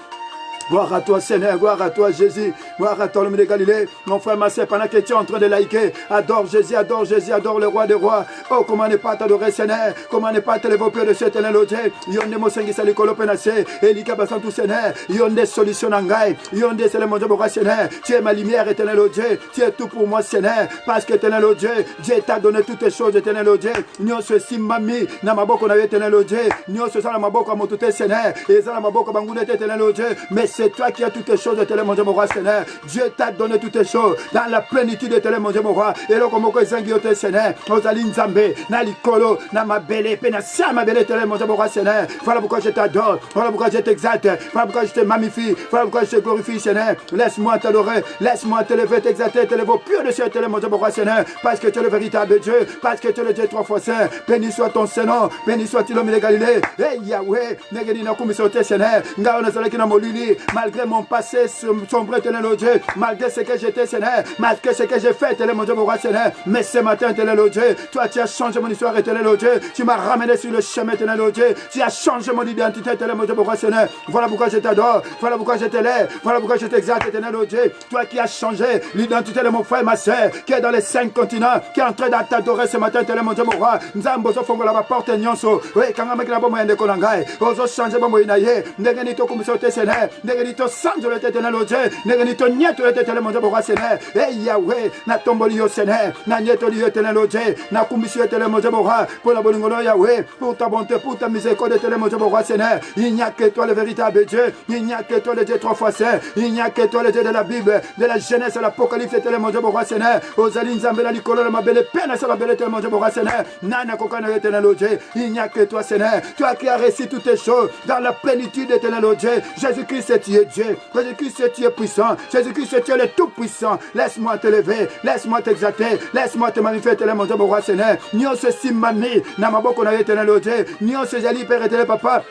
Gloire à toi Seigneur, gloire à toi Jésus, gloire à toi l'homme de Galilée. Mon frère, ma soeur, pendant que tu es en train de liker, adore Jésus, adore le roi des rois. Oh, comment ne pas t'adorer Seigneur, comment ne pas te lever au pied de cet éternel Dieu. Yonde mosengi sali kolo penase, elika basantu Seigneur, yonde solution nangai, yonde c'est le mon Dieu mon roi Seigneur. Tu es ma lumière éternel Dieu, tu es tout pour moi Seigneur, parce que éternel Dieu, Dieu t'a donné toutes les choses éternel Dieu. Nyo se simami na maboko na éternel Dieu, nyo se sala maboko amotute Seigneur, et sala maboko bangune éternel Dieu, mais c'est toi qui as toutes les choses de éternel mon Dieu mon roi Seigneur. Dieu t'a donné toutes les choses dans la plénitude de éternel mon Dieu mon roi. Et là comme on zangi ote Seigneur, ozali nzambe na likolo na mabele pe na sa mabele éternel mon Dieu mon roi Seigneur. Voilà pourquoi je t'adore, voilà pourquoi je t'exalte, voilà pourquoi je te magnifie, voilà pourquoi je te glorifie Seigneur. Laisse-moi t'adorer, laisse-moi te lever, t'exalter, te lever au pur de ce éternel mon Dieu mon roi Seigneur, parce que tu es le véritable Dieu, parce que tu es le Dieu trois fois saint. Béni soit ton Seigneur, béni soit-il l'homme de Galilée. Hey Yahweh, negedi na kumisote Seigneur, ngao na zalaki na molili. Malgré mon passé sombre, éternel Dieu, malgré ce que j'étais, Seigneur, malgré ce que j'ai fait, éternel mon Dieu, mon roi, Seigneur, mais ce matin, éternel Dieu, toi, tu as changé mon histoire, éternel Dieu, tu m'as ramené sur le chemin, éternel Dieu, tu as changé mon identité, éternel mon Dieu, mon roi, Seigneur. Voilà pourquoi je t'adore, voilà pourquoi je t'élève, voilà pourquoi je t'exalte, éternel Dieu, toi qui as changé l'identité de mon frère, ma soeur, qui est dans les 5 continents, qui est en train de t'adorer ce matin, éternel mon Dieu, mon roi, Nzambozo fongola ma porte nyonso, oui, quand on m'a bon moyen de konangai, ozo changer mon moyen naie, negenito comme ça, Seigneur, negenito sans le éternel Dieu, negenito nieto éternel mon Dieu, mon roi, Seigneur, et Yahweh, na tomboli au Seigneur, na nieto éternel Dieu, na kumbisio éternel mon Dieu, mon roi, pour la bonne Yahweh, pour ta bonté, pour ta miséricorde, éternel mon Dieu, mon roi, Seigneur, il n'y a que toi le véritable Dieu, il n'y a que toi le Dieu trois fois saint, il n'y a que toi le Dieu de la Bible, de la Genèse à l'Apocalypse, éternel mon Dieu, mon roi, Seigneur, aux alines zambela likolo, ma belle peine, sur la belle éternel mon Dieu, mon roi, Seigneur, nana kokana éternel Dieu, il n'y a que toi, Seigneur, toi qui as réussi toutes les choses dans la plénitude éternel Dieu, Jésus-Christ, tu es Dieu, Jésus-Christ, tu es puissant, Jésus-Christ, tu es le tout-puissant, laisse-moi te lever, laisse-moi t'exalter, laisse-moi te magnifier, éternel mon Dieu, mon roi, Seigneur, nyo se simami, na maboko na éternel Dieu, nyo se jali père éternel papa,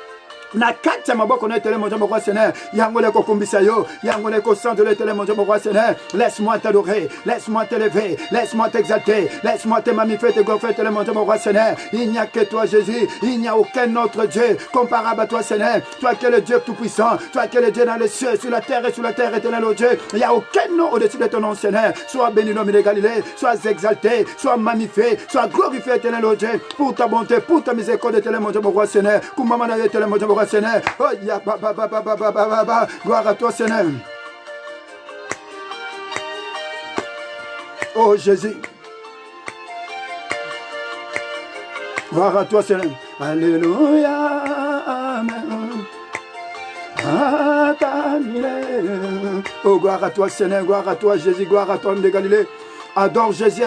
na kati ya maboko na etele mon Dieu mon roi Seigneur yango le kokumbisa yo yango le kosando le etele mon Dieu mon roi Seigneur laisse-moi t'adorer laisse-moi t'élever laisse-moi t'exalter laisse-moi te magnifier te glorifier etele mon Dieu mon roi Seigneur il n'y a que toi Jésus il n'y a aucun autre Dieu comparable à toi Seigneur toi qui es le Dieu tout-puissant toi qui es le Dieu dans les cieux sur la terre et sur la terre éternel oh Dieu il n'y a aucun nom au-dessus de ton nom Seigneur sois béni l'homme de Galilée sois exalté sois magnifié sois glorifié éternel oh Dieu pour ta bonté pour ta miséricorde éternel mon Dieu mon roi Seigneur kumamana éternel mon Dieu mon roi Seigneur oh ya gloire à toi Seigneur oh Jésus gloire à toi Seigneur alléluia amen oh gloire à toi Seigneur gloire à toi Jésus gloire à toi homme de Galilée. Adore Jésus,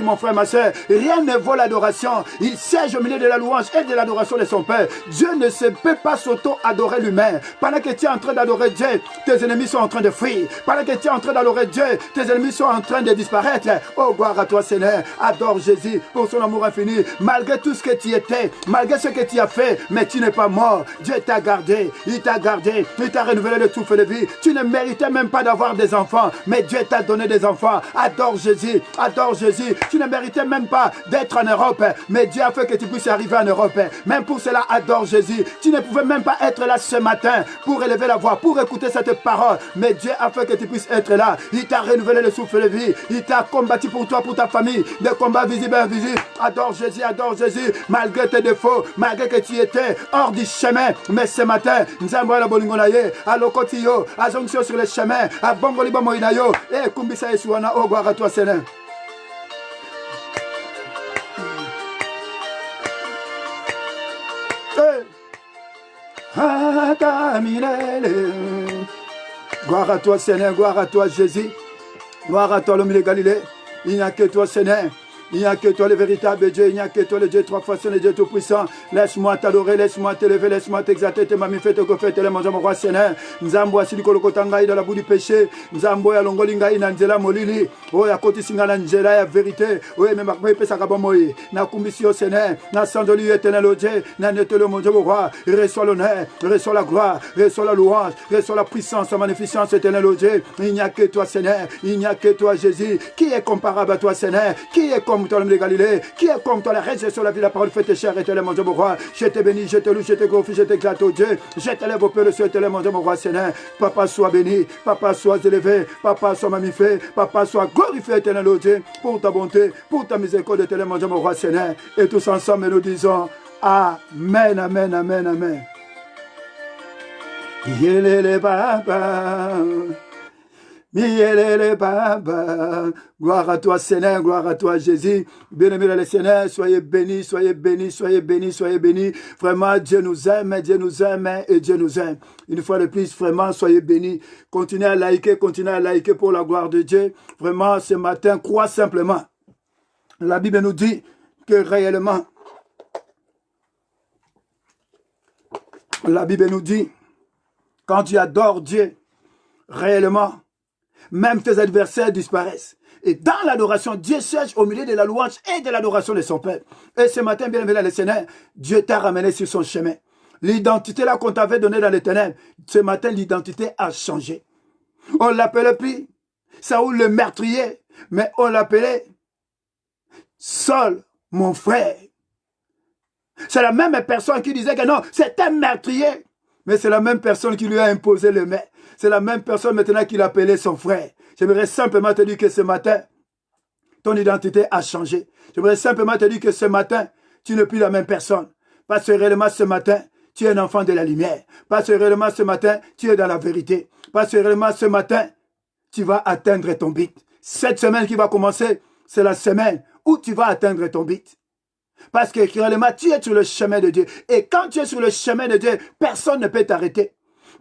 mon frère, ma soeur. Rien ne vaut l'adoration. Il siège au milieu de la louange et de l'adoration de son Père. Dieu ne se peut pas s'auto-adorer lui-même. Pendant que tu es en train d'adorer Dieu, tes ennemis sont en train de fuir. Pendant que tu es en train d'adorer Dieu, tes ennemis sont en train de disparaître. Oh, gloire à toi, Seigneur. Adore Jésus pour son amour infini. Malgré tout ce que tu étais, malgré ce que tu as fait, mais tu n'es pas mort. Dieu t'a gardé. Il t'a gardé. Il t'a renouvelé le souffle de vie. Tu ne méritais même pas d'avoir des enfants, mais Dieu t'a donné des enfants. Adore Jésus. Adore Jésus. Tu ne méritais même pas d'être en Europe, mais Dieu a fait que tu puisses arriver en Europe. Même pour cela, adore Jésus. Tu ne pouvais même pas être là ce matin pour élever la voix, pour écouter cette parole, mais Dieu a fait que tu puisses être là. Il t'a renouvelé le souffle de vie. Il t'a combattu pour toi, pour ta famille. Des combats visibles et invisibles. Adore Jésus, malgré tes défauts, malgré que tu étais hors du chemin. Mais ce matin, nous avons la bolingonaye, à l'okotiyo, à jonction sur le chemin, à bongoliba moinayo, et kumbisa esuana, oh gloire à toi Seigneur. Gloire à toi Seigneur, gloire à toi Jésus, gloire à toi l'homme de Galilée. Il n'y a que toi Seigneur. Il n'y a que toi le véritable Dieu, il n'y a que toi le Dieu trois fois saint, le Dieu tout puissant. Laisse-moi t'adorer, laisse-moi t'élever, laisse-moi t'exalter, te magnifier, te gonfler, te manger mon roi Seigneur. Nzambo asili kolokotangai dans la boue du péché. Nzambo ya longolingai na nzela molili. Oh ya koti singa na nzela ya vérité. Oh mais makwe pesa kabomoi. Na kumbisio Seigneur, na sandoli éternel au Dieu, na netele mon Dieu mon roi. Reçois l'honneur, reçois la gloire, reçois la louange, reçois la puissance, la magnificence éternelle au Dieu. Il n'y a que toi Seigneur, il n'y a que toi Jésus. Qui est comparable à toi Seigneur? Qui est comme toi l'homme de Galilée? Qui est comme toi la reste sur la vie, la parole faite chère éternel mon Dieu mon roi? Je te bénis, je te loue, je te glorifie, je t'exalte au Dieu. Je t'élève au Père le ciel éternel mon Dieu mon roi Seigneur. Papa sois béni, papa sois élevé, papa sois magnifié, papa sois glorifié éternel au Dieu pour ta bonté, pour ta miséricorde éternel mon Dieu mon roi Seigneur. Et tous ensemble nous disons Amen, Amen, Amen, Amen. Yelele Baba, Yelele Baba. Gloire à toi Seigneur, gloire à toi Jésus. Bien-aimé le Seigneur, soyez bénis, soyez bénis, soyez bénis, soyez bénis. Vraiment, Dieu nous aime et Dieu nous aime. Une fois de plus, vraiment, soyez bénis. Continuez à liker pour la gloire de Dieu. Vraiment, ce matin, crois simplement. La Bible nous dit que réellement, la Bible nous dit, quand tu adores Dieu, réellement, même tes adversaires disparaissent. Et dans l'adoration, Dieu siège au milieu de la louange et de l'adoration de son Père. Et ce matin, bien aimé le Seigneur, Dieu t'a ramené sur son chemin. L'identité là qu'on t'avait donnée dans les ténèbres, ce matin, l'identité a changé. On l'appelait plus Saoul le meurtrier, mais on l'appelait Saul, mon frère. C'est la même personne qui disait que non, c'est un meurtrier. Mais c'est la même personne qui lui a imposé le maître. C'est la même personne maintenant qui l'appelait son frère. J'aimerais simplement te dire que ce matin, ton identité a changé. J'aimerais simplement te dire que ce matin, tu n'es plus la même personne. Parce que réellement ce matin, tu es un enfant de la lumière. Parce que réellement ce matin, tu es dans la vérité. Parce que réellement ce matin, tu vas atteindre ton but. Cette semaine qui va commencer, c'est la semaine où tu vas atteindre ton but. Parce que réellement, tu es sur le chemin de Dieu. Et quand tu es sur le chemin de Dieu, personne ne peut t'arrêter.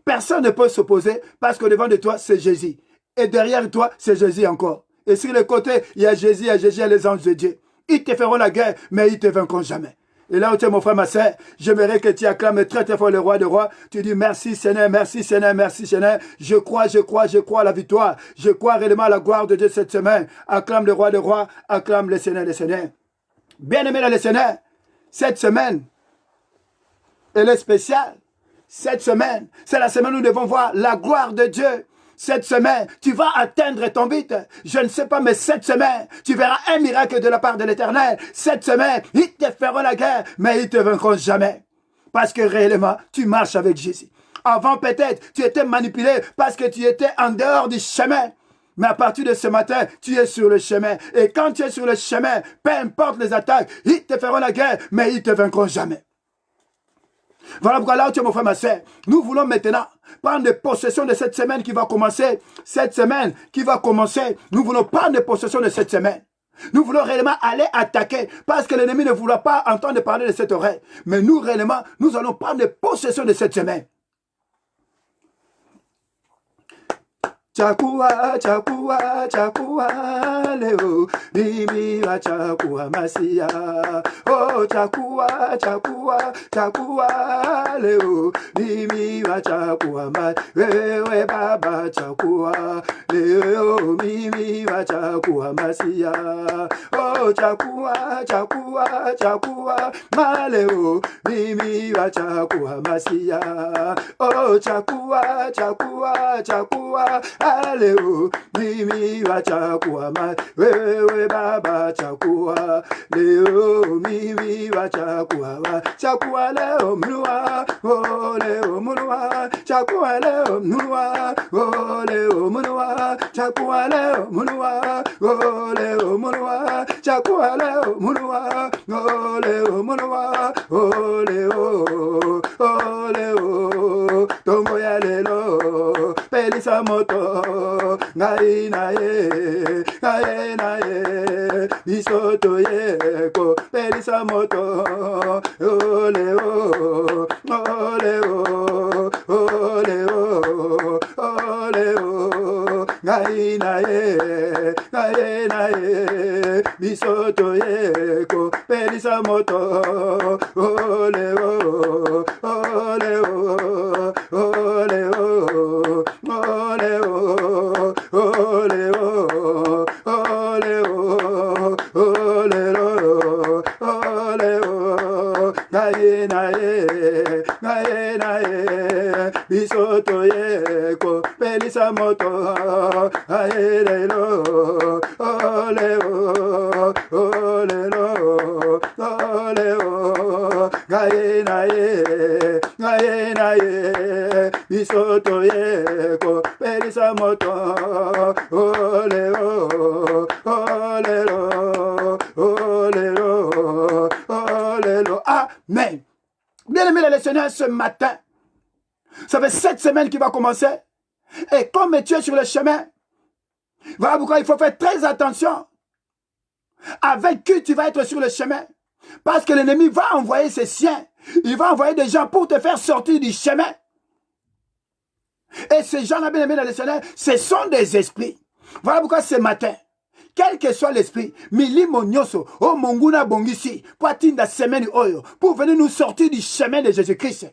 Personne ne peut s'opposer parce que devant de toi, c'est Jésus. Et derrière toi, c'est Jésus encore. Et sur le côté, il y a Jésus, il y a les anges de Dieu. Ils te feront la guerre, mais ils ne te vaincront jamais. Et là où tu es mon frère, ma soeur, j'aimerais que tu acclames très très fort le roi des rois. Tu dis merci Seigneur, merci Seigneur, merci Seigneur. Je crois à la victoire. Je crois réellement à la gloire de Dieu cette semaine. Acclame le roi des rois, acclame le Seigneur des seigneurs. Bien-aimé dans le Seigneur, cette semaine, elle est spéciale. cette semaine, c'est la semaine où nous devons voir la gloire de Dieu. Cette semaine, tu vas atteindre ton but. Je ne sais pas, mais cette semaine, tu verras un miracle de la part de l'Éternel. Cette semaine, ils te feront la guerre, mais ils ne te vaincront jamais. Parce que réellement, tu marches avec Jésus. Avant, peut-être, tu étais manipulé parce que tu étais en dehors du chemin. Mais à partir de ce matin, tu es sur le chemin. Et quand tu es sur le chemin, peu importe les attaques, ils te feront la guerre, mais ils ne te vaincront jamais. Voilà pourquoi là où tu es mon frère, ma soeur, nous voulons maintenant prendre possession de cette semaine qui va commencer. Cette semaine qui va commencer, nous voulons prendre possession de cette semaine. Nous voulons réellement aller attaquer parce que l'ennemi ne voulait pas entendre parler de cette oreille. Mais nous réellement, nous allons prendre possession de cette semaine. Chakua, chakua, chakua, leo, mimi wa chakua masia. Oh, chakua, chakua, chakua, leo, mimi wa chakua masia. Wewe baba chakua, leo, mimi wa chakua masia. Oh, chakua, chakua, chakua, maleo, mimi wa chakua masia. Oh, chakua, chakua, chakua, aleo, mimi wa chakua ma, wewe baba chakua, leo mimi wa chakua leo mnua, oh leo mnua, chakua leo mnua, oh leo mnua, chakua leo mnua, oh leo mnua, chakua leo mnua, oh leo mnua, oh leo, tongo ya lelo, pelisa moto, ngai na ye, bisoto ye ko, pelisa moto, ole o, ole o, ole o, ole o, ngai na ye, bisoto ye ko, pelisa moto, ole o, ole o, ole o, ole o, ole o, ole o, ole o, ole o, nae nae, bisoto ye ko, pelisa moto, ae lo, ole o, ole lo, ole o, nae, bisoto ye ko, pelisa moto, ole o, ole lo, ole lo, ole lo. Amen. Bien aimé les Seigneurs, ce matin, ça fait 7 semaines qui va commencer. Et comme tu es sur le chemin, voilà pourquoi il faut faire très attention avec qui tu vas être sur le chemin. Parce que l'ennemi va envoyer ses siens. Il va envoyer des gens pour te faire sortir du chemin. Et ces gens-là, bien aimés dans le Seigneur, ce sont des esprits. Voilà pourquoi ce matin, quel que soit l'esprit, milimo nyoso, oh monguna bongisi, poitinda semaine oyo, pour venir nous sortir du chemin de Jésus-Christ.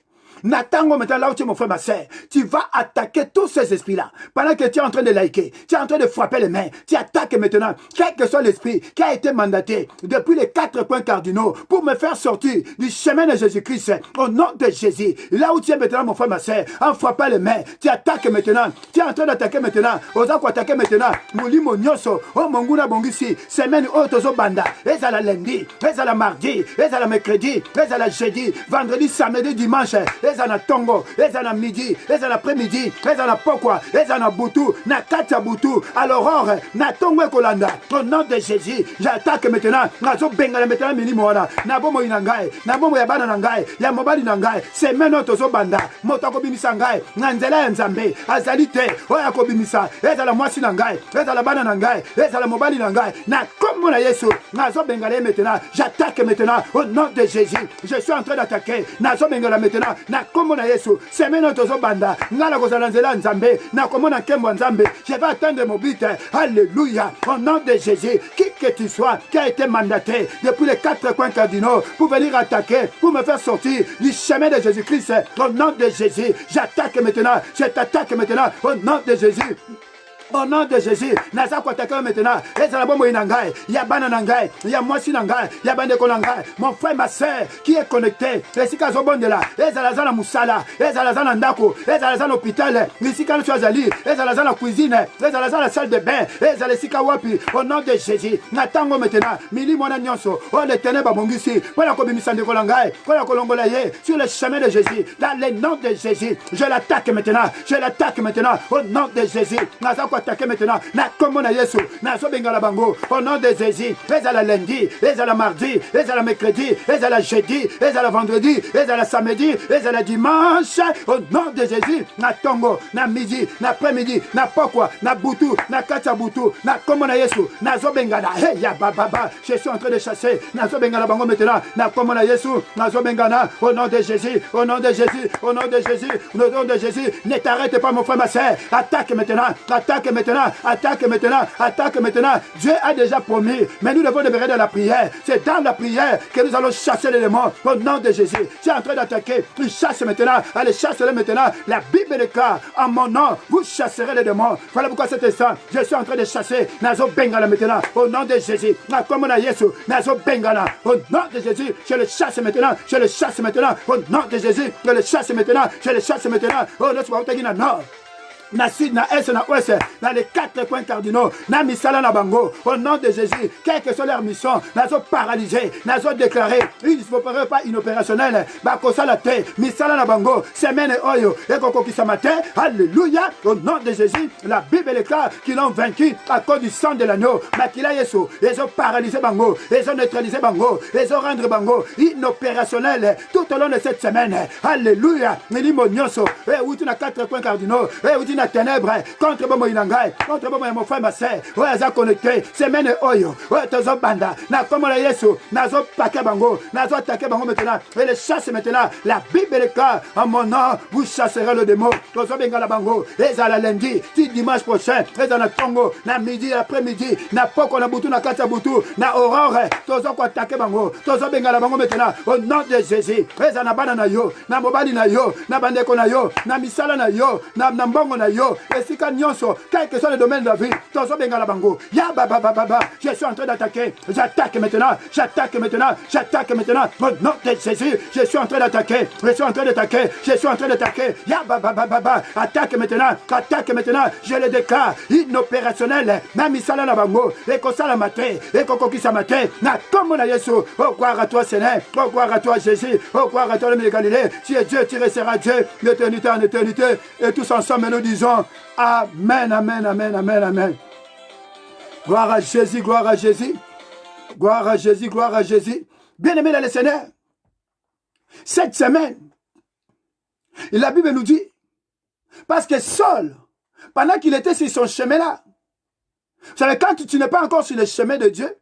N'attends maintenant là où tu es mon frère, ma soeur, tu vas attaquer tous ces esprits-là. Pendant que tu es en train de liker, tu es en train de frapper les mains, tu attaques maintenant, quel que soit l'esprit qui a été mandaté depuis les 4 points cardinaux pour me faire sortir du chemin de Jésus-Christ, au nom de Jésus. Là où tu es maintenant, mon frère, ma soeur, en frappant les mains, tu attaques maintenant, tu es en train d'attaquer maintenant, osa ko attaquer maintenant, mulimo nyoso, oh monguna bongisi, semaine otozo banda, et à la lundi, et à la mardi, et à la mercredi, et à la jeudi, vendredi, samedi, dimanche, ezana tongo, ezana midi, ezana après-midi, ezana pokwa, ezana butu, na katia butu, à l'aurore, na tongo kolanda. Au nom de Jésus, j'attaque maintenant, nazo bengala maintenant mini moana, na bomo inangai, na bomo ya bana nangai, ya mobali nangai, semeno tozo banda, motako bimisa ngai, na nzela ya nzambe, azali te, oya ko bimisa, ezala mwasi nangai, ezala bana nangai, ezala mobali nangai, na kombo na Yesu, nazo bengala maintenant, j'attaque maintenant, au nom de Jésus, je suis en train d'attaquer, nazo bengala maintenant, na kombo na Yesu, semeno tozo banda, ngala kozala nzela nzambe, na komona kembo nzambe, je vais atteindre mon but, alléluia, au nom de Jésus, qui que tu sois, qui a été mandaté depuis les 4 coins cardinaux pour venir attaquer, pour me faire sortir du chemin de Jésus-Christ, au nom de Jésus, j'attaque maintenant, je t'attaque maintenant, au nom de Jésus. Au nom de Jésus, naza ko attaquer maintenant. Ezala bomo inangai, ya bana nangai, ya mwasi nangai, ya bande ko nangai. Mon frère, ma soeur qui est connecté, esika zobondela, ezala zana musala, ezala zana ndako, ezala zana hôpital, esika no azali, ezala zana cuisine, ezala zana salle de bain, ezala esika wapi. Au nom de Jésus, natango maintenant, mili mona nyonso, oh le ténèbres bongisi, voilà ko bimisa ndeko nangai, voilà ko longola ye sur le chemin de Jésus, dans le nom de Jésus, je l'attaque maintenant, je l'attaque maintenant, au nom de Jésus, naza ko attaquer maintenant, na komona Yesu, nazo bengala bango, au nom de Jésus, ezala lundi, ezala mardi, ezala mercredi, ezala jeudi, ezala vendredi, ezala samedi, ezala dimanche, au nom de Jésus, na tongo, na midi, na après-midi, na pokwa, na butu, na kacha butu, na komona Yesu, nazo bengala, hey ya baba, je suis en train de chasser, nazo bengala bango maintenant, na komona Yesu, nazo bengala, au nom de Jésus, au nom de Jésus, au nom de Jésus, au nom de Jésus, ne t'arrête pas mon frère, ma soeur, attaque maintenant, attaque maintenant, attaque maintenant, attaque maintenant. Dieu a déjà promis, mais nous devons demeurer dans la prière. C'est dans la prière que nous allons chasser les démons au nom de Jésus. Tu es en train d'attaquer, tu chasses maintenant, allez chasser-les maintenant. La Bible déclare, en mon nom, vous chasserez les démons. Voilà pourquoi cet instant, je suis en train de chasser Nazo Bengala maintenant, au nom de Jésus. Comme on a Yesu, Nazo Bengala, au nom de Jésus, je le chasse maintenant, je le chasse maintenant, au nom de Jésus, je le chasse maintenant, je le chasse maintenant, au nom de Jésus. Na sud, na est, na ouest, dans les 4 points cardinaux, na misala na bango, au nom de Jésus, quelle que soit leur mission, nazo paralysé, nazo déclaré, ils ne feront pas inopérationnel, bakosa la terre, misala na bango, semaine oyo, et koko qui matin, alléluia, au nom de Jésus, la Bible est claire qu'ils l'ont vaincu à cause du sang de l'agneau, makila yesu, ils ont paralysé bango, ils ont neutralisé bango, ils ont rendu bango, inopérationnel, tout au long de cette semaine, alléluia, milimo nyoso, et où tu n'as 4 points cardinaux, et où tu n'as ténèbres contre Bomo Inangai, contre Bomo mon frère, ma soeur, ouais, Aza connecté, semaine oyo, ouais, Tozo Banda, na comme la Yesu, nazo paquet bango, nazo attaqué bango maintenant, et les chasse maintenant, la Bible est claire, en mon nom, vous chasserez le démon, Tozo Bengala bango, et à la lundi, dimanche prochain, et dans la Congo, na midi, après-midi, na poko, na butu, na kata butu, na aurore, Tozo ko attaqué bango, Tozo Bengala bango maintenant, au nom de Jésus, et à la bana na yo, na mobali na yo, na bandeko na yo, na misala na yo, na mbongo na yo, et si quand nyonso, quel que soit le domaine de la vie, Tozo Bengala bango, ya baba baba, je suis en train d'attaquer, j'attaque maintenant, j'attaque maintenant, j'attaque maintenant, au nom de Jésus, je suis en train d'attaquer, je suis en train d'attaquer, je suis en train d'attaquer, ya baba baba, attaque maintenant, je le déclare, inopérationnel, même Isala la bango, et Kosala matin, et Kokokisa matin, na comme la Yesu, oh gloire à toi Seigneur, oh gloire à toi Jésus, oh gloire à toi le Galilée, tu es Dieu, tu resteras Dieu, d'éternité en éternité, et tous ensemble nous disons, Amen, amen, amen, amen, amen. Gloire à Jésus, gloire à Jésus. Gloire à Jésus, gloire à Jésus. Bien-aimé dans le Seigneur, cette semaine, la Bible nous dit, parce que Saul, pendant qu'il était sur son chemin-là, vous savez, quand tu n'es pas encore sur le chemin de Dieu,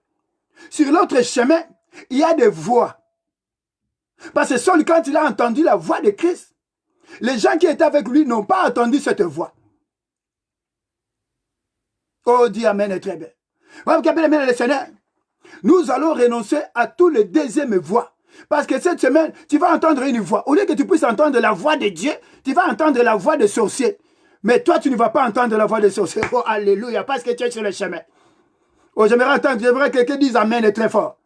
sur l'autre chemin, il y a des voix. Parce que Saul, quand il a entendu la voix de Christ, les gens qui étaient avec lui n'ont pas entendu cette voix. Oh, dis Amen, très bien. Bien-aimé le Seigneur, nous allons renoncer à tous les deuxièmes voix. Parce que cette semaine, tu vas entendre une voix. Au lieu que tu puisses entendre la voix de Dieu, tu vas entendre la voix des sorciers. Mais toi, tu ne vas pas entendre la voix des sorciers. Oh, alléluia, parce que tu es sur le chemin. Oh, j'aimerais que quelqu'un dise Amen très fort.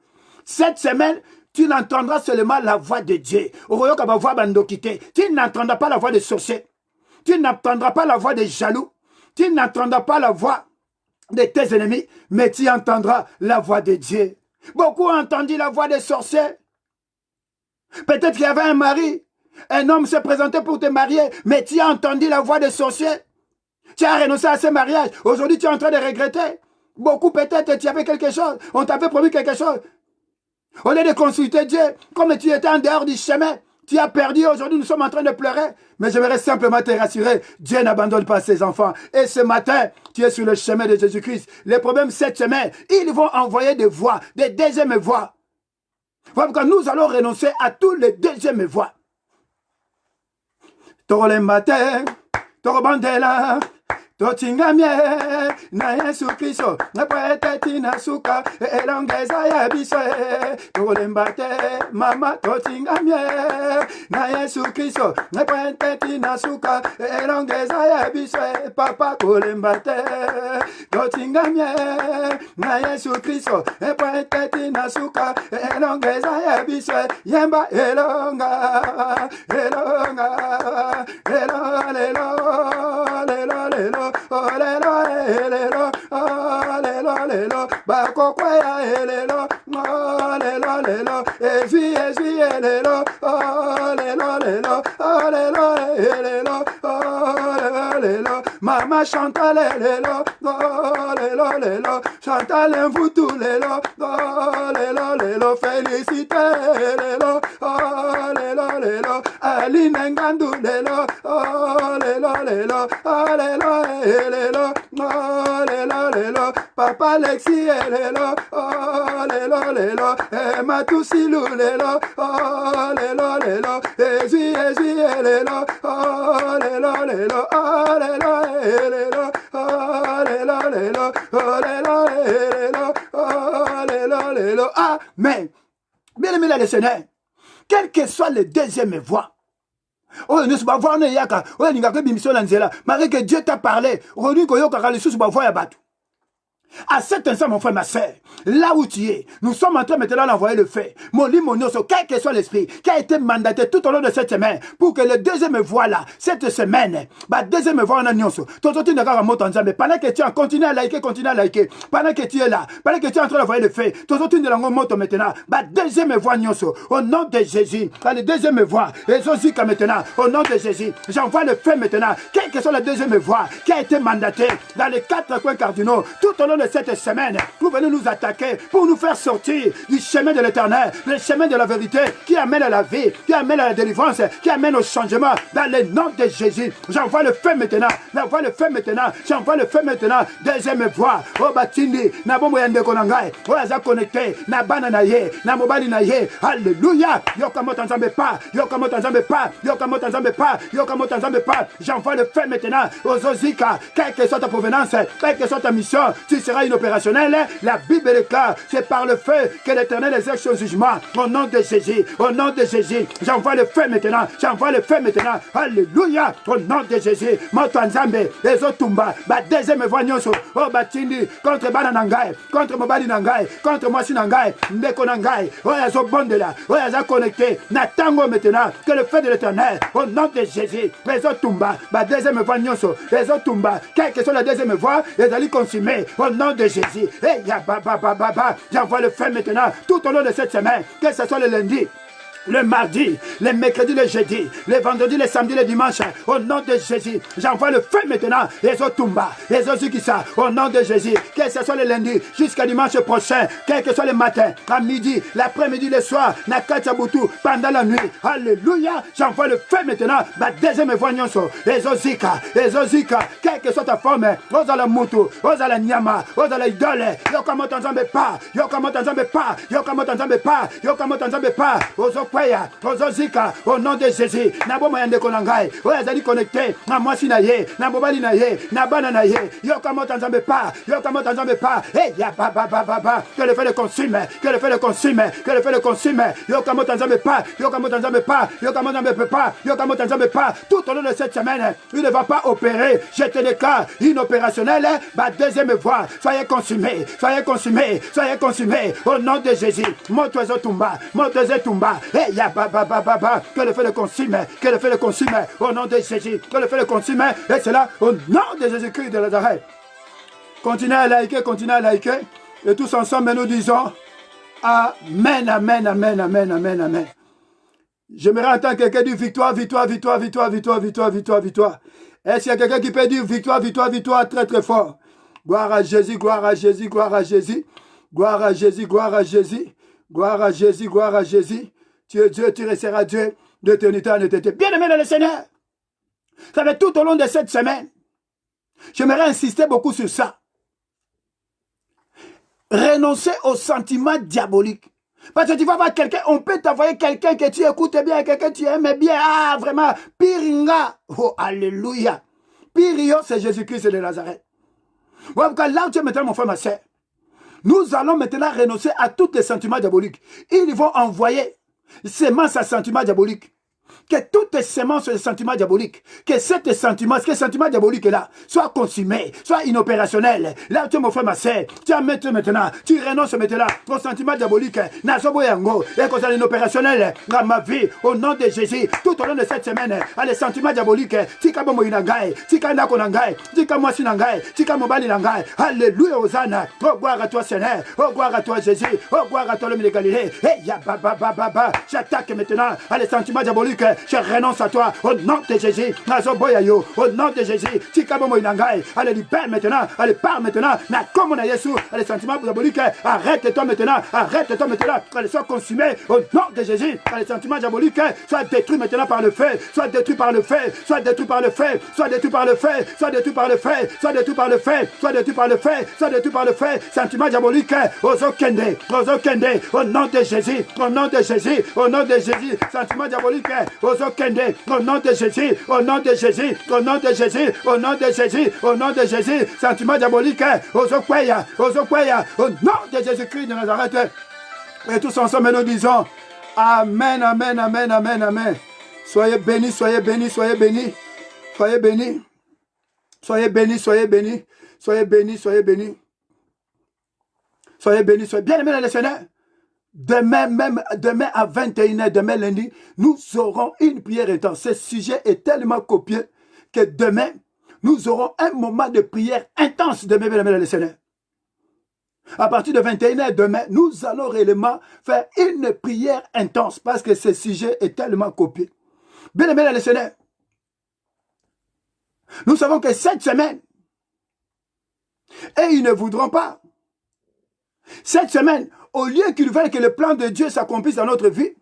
Cette semaine, tu n'entendras seulement la voix de Dieu. Tu n'entendras pas la voix des sorciers. Tu n'entendras pas la voix des jaloux. Tu n'entendras pas la voix de tes ennemis, mais tu entendras la voix de Dieu. Beaucoup ont entendu la voix des sorciers. Peut-être qu'il y avait un mari, un homme se présentait pour te marier, mais tu as entendu la voix des sorciers. Tu as renoncé à ce mariage. Aujourd'hui, tu es en train de regretter. Beaucoup peut-être, tu avais quelque chose. On t'avait promis quelque chose. Au lieu de consulter Dieu, comme tu étais en dehors du chemin, tu as perdu. Aujourd'hui, nous sommes en train de pleurer. Mais j'aimerais simplement te rassurer. Dieu n'abandonne pas ses enfants. Et ce matin, tu es sur le chemin de Jésus-Christ. Les problèmes cette semaine, ils vont envoyer des voix, des deuxièmes voix. Voilà pourquoi nous allons renoncer à tous les deuxièmes voix. Toro le matin, toro bandela, totingamie na Yesu Kristo napweteti na suka elongeza ya biso tolemba te mama totingamie na Yesu Kristo napweteti na suka elongeza ya biso papa kolemba te totingamie na Yesu Kristo napweteti na suka elongeza ya biso yemba elonga elonga elolelo lelo lelo olelo elelo olelo lelo bakokwaya elelo olelo lelo ezi elelo olelo lelo olelo elelo olelo lelo mama Chantal elelo olelo lelo Chantal Mvutu lelo olelo lelo félicité lelo olelo lelo Aline Ngandu lelo olelo lelo olelo elelo olelo lelo papa Alexis elelo olelo lelo Matusilu lelo olelo lelo ezi elelo olelo lelo olelo elelo olelo lelo olelo elelo olelo lelo amen. Bien-aimé le Seigneur, quelle que soit le deuxième voix, oh, nous sommes voir yaka, oh, nous avons une mission dans zela, malgré que Dieu t'a parlé, aujourd'hui, qu'on y a les sous, voir yabatu. À cet instant, mon frère, ma soeur, là où tu es, nous sommes en train maintenant d'envoyer le fait. Mon lit, mon osso, quel que soit l'esprit qui a été mandaté tout au long de cette semaine pour que le deuxième voix là, cette semaine, bah, deuxième voix en agnosso, ton tour de garde en mais pendant que tu as continué à liker, pendant que tu es là, pendant que tu es en train d'envoyer le fait, ton tour de langue moto maintenant, bah, deuxième voix agnosso, au nom de Jésus, bah, le deuxième voix, et aussi maintenant, au nom de Jésus, j'envoie le fait maintenant, quelle que soit la deuxième voix qui a été mandatée dans les 4 coins cardinaux, tout au long de cette semaine, vous venez nous attaquer pour nous faire sortir du chemin de l'éternel, le chemin de la vérité qui amène à la vie, qui amène à la délivrance, qui amène au changement dans le nom de Jésus. J'envoie le feu maintenant, j'envoie le feu maintenant, j'envoie le feu maintenant. Deuxième voix, oh batindi, na bombo yande konangai, oh aza connecté, na bana na ye, na mobali na ye, alléluia. Yokamot ensemble pas, yokamot ensemble pas, yokamot ensemble pas, yokamot ensemble pas. J'envoie le feu maintenant aux Ozika, quelle que soit ta provenance, quelle que soit ta mission, tu seras inopérationnel. La Bible est claire, c'est par le feu que l'Éternel exerce son jugement. Au nom de Jésus, au nom de Jésus, j'envoie le feu maintenant, j'envoie le feu maintenant. Alléluia, au nom de Jésus. Moto Nzambe, Ezotumba, ba deuxième voix nyonso, oh batindi, contre bana nangai, contre mobali nangai, contre moi si nangai, ndeko nangai, oh yazo bondela, oh yazo connecté, natango maintenant, que le feu de l'Éternel, au nom de Jésus, Ezotumba, ba deuxième voix nyonso, Ezotumba, quelle que soit la deuxième voix, les allez consumer, au nom de Jésus. Et j'envoie le feu maintenant tout au long de cette semaine, que ce soit le lundi, le mardi, le mercredi, le jeudi, le vendredi, le samedi, le dimanche, au nom de Jésus, j'envoie le feu maintenant, les Otumba, les Ozukisa, au nom de Jésus, que ce soit le lundi jusqu'à dimanche prochain, quel que soit le matin, à midi, l'après-midi, le soir, Nakachabutu, pendant la nuit, alléluia, j'envoie le feu maintenant, ma deuxième voix nyonso, les Ozika, quelle que soit ta forme, Ozala Mutu, Ozala Nyama, Ozala Idole, Yokamot Nzambe pas, Yokamot Nzambe pas, Yokamot Nzambe pas, Yokamot Nzambe pas, Ozozika, au nom de Jésus, Nabo Mayande Konangai, Oyazali connecté, na Mwasi na ye, na Bobali na ye, na Bana na ye, Yokamot Nzambe pas, Yokamot Nzambe pas, et ya ba, que le feu le consume, que le feu le consume, que le feu le consume, Yokamot Nzambe pas, Yokamot Nzambe pas, Yokamot Nzambe pas, Yokamot Nzambe pas, tout au long de cette semaine, il ne va pas opérer, je te déclare inopérationnel, ma deuxième voix, soyez consumés, soyez consumés, soyez consumés, au nom de Jésus, mon oiseau tomba, et ya ba, que le feu le consume, que le feu le consume, au nom de Jésus, que le feu le consume, et cela au nom de Jésus-Christ de Nazareth. Continuez à liker, et tous ensemble nous disons Amen, amen, amen, amen, amen, amen. J'aimerais entendre quelqu'un dire victoire. Est-ce qu'il y a quelqu'un qui peut dire victoire très très fort? Gloire à Jésus, gloire à Jésus, gloire à Jésus, gloire à Jésus, gloire à Jésus, gloire à Jésus, gloire à Jésus. Tu es Dieu, tu resteras Dieu d'éternité en éternité. Bien-aimé dans le Seigneur, ça va tout au long de cette semaine. J'aimerais insister beaucoup sur ça. Renoncer aux sentiments diaboliques. Parce que tu vas voir quelqu'un, on peut t'envoyer quelqu'un que tu écoutes bien, quelqu'un que tu aimes bien. Ah, vraiment, piringa. Oh, alléluia. Pirion, c'est Jésus-Christ de Nazareth. Voilà pourquoi là où tu es maintenant, mon frère, ma soeur, nous allons maintenant renoncer à tous les sentiments diaboliques. Ils vont envoyer semences à sentiments diaboliques. Que toutes tes semences de sentiments diaboliques, que ce sentiment diabolique est là, soit consumé, soit inopérationnel. Là, tu es mon frère, ma soeur, tu as maintenant, tu renonces maintenant au sentiment diabolique, et qu'on soit inopérationnel dans ma vie, au nom de Jésus, tout au long de cette semaine, les sentiments diaboliques, tika bomo inangai, tika nako nangai, tika mwasi nangai, tika mobali nangai, alléluia, Hosanna, oh gloire à toi Seigneur, oh gloire à toi Jésus, oh gloire à toi l'homme de Galilée, j'attaque maintenant les sentiments diaboliques. Je renonce à toi au nom de Jésus. Au nom de Jésus. Allez, libère maintenant. Allez, pars maintenant. Les sentiments diaboliques. Arrête-toi maintenant. Arrête-toi maintenant. Allez, sois consumé au nom de Jésus. Les sentiments diaboliques. Sois détruits maintenant par le feu. Sois détruits par le feu. Sois détruits par le feu. Sois détruits par le feu. Sois détruits par le feu. Sois détruits par le feu. Sois détruits par le feu. Sois détruits par le feu. Sentiments diaboliques. Ozokende. Ozokende. Au nom de Jésus. Au nom de Jésus. Au nom de Jésus. Sentiments diaboliques. Au nom de Jésus, au nom de Jésus, au nom de Jésus, au nom de Jésus, au nom de Jésus, sentiment diabolique, au nom de Jésus-Christ de Nazareth. Et tous ensemble, nous disons Amen, Amen, Amen, Amen, Amen. Soyez bénis, soyez bénis, soyez bénis, soyez bénis, soyez bénis, soyez bénis, soyez bénis, soyez bénis, soyez bénis, soyez bien aimés dans le Seigneur. Demain à 21h, demain lundi, nous aurons une prière intense. Ce sujet est tellement copieux que demain, nous aurons un moment de prière intense demain, bien aimés dans le Seigneur. À partir de 21h demain, nous allons réellement faire une prière intense parce que ce sujet est tellement copieux. Bien aimés dans le Seigneur, nous savons que cette semaine, et ils ne voudront pas, cette semaine, au lieu qu'ils veulent que le plan de Dieu s'accomplisse dans notre vie,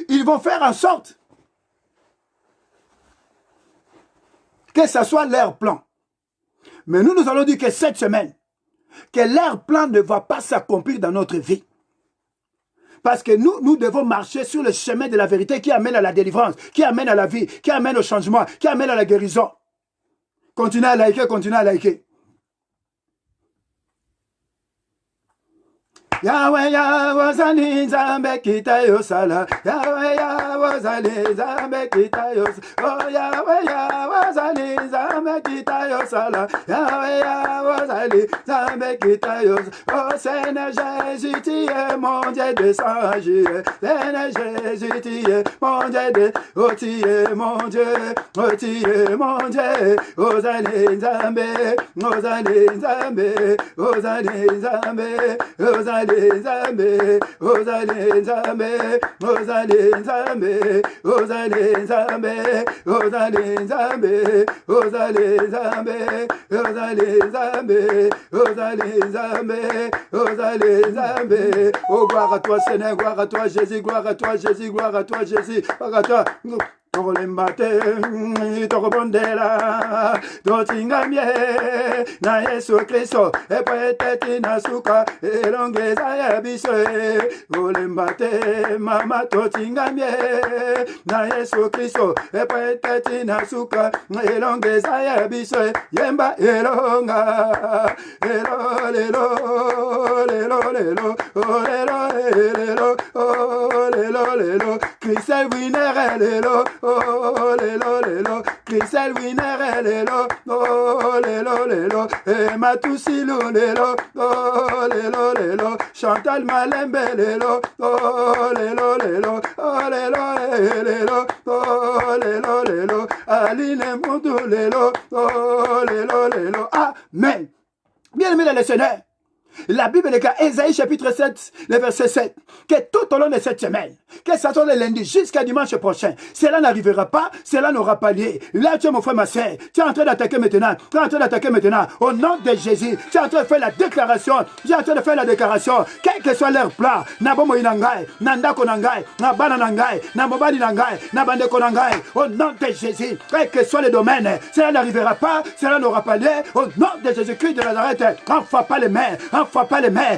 ils vont faire en sorte que ce soit leur plan. Mais nous allons dire que cette semaine, que leur plan ne va pas s'accomplir dans notre vie. Parce que nous devons marcher sur le chemin de la vérité qui amène à la délivrance, qui amène à la vie, qui amène au changement, qui amène à la guérison. Continuez à liker, continuez à liker. Yahweh Yahweh zali zambe kita yosala Yahweh Yahweh zali zambe kita yosala Oh Yahweh Yahweh zali zambe kita yosala Yahweh Yahweh zali zambe kita yosala Oh Seigneur Jésus tu es mon Dieu de sages Seigneur Jésus tu es mon Dieu de Oh tu es mon Dieu Oh tu es mon Dieu Oh zali zambe Oh zali zambe Oh zali zambe Oh zali Nzambe, Ozale Nzambe, Ozale Nzambe, Ozale Nzambe, Ozale Nzambe, Ozale Nzambe, Ozale Nzambe, Ozale Nzambe, Ozale Nzambe. Oh gloire à toi Seigneur, gloire à toi Jésus, gloire à toi Jésus, gloire à toi Jésus, gloire à toi. Tolembate, tokobondela, dotingamie, na Yesu Kristo, epweteti na suka, elongeza ya biswe. Tolembate, mama totingamie, na Yesu Kristo, epweteti na suka, elongeza ya biswe. Yemba elonga, elo lelo, lelo lelo, oh lelo lelo, oh lelo lelo, Christel winner lelo. Oh lelo lelo, Christel winner lelo, oh lelo lelo, Matusilu lelo, oh lelo lelo, Chantal Malembe lelo, oh lelo lelo, oh lelo lelo, oh lelo lelo, Aline Moudou lelo, oh lelo lelo, amen. Bien aimé dans le Seigneur. La Bible est qu'à Ésaïe chapitre 7, le verset 7, que tout au long de cette semaine, que ça soit le lundi jusqu'à dimanche prochain, cela n'arrivera pas, cela n'aura pas lieu. Là, tu es mon frère, ma soeur, tu es en train d'attaquer maintenant, tu es en train d'attaquer maintenant, au nom de Jésus, tu es en train de faire la déclaration, tu es en train de faire la déclaration, quel que soit leur plan, Nabomo inangai, Nandako nangai, Nabana nangai, Namobadi nangai, Nabandeko nangai, au nom de Jésus, quel que soit le domaine, cela n'arrivera pas, cela n'aura pas lieu, au nom de Jésus-Christ de Nazareth, on ne fait pas les mains, Enfin pas les mains.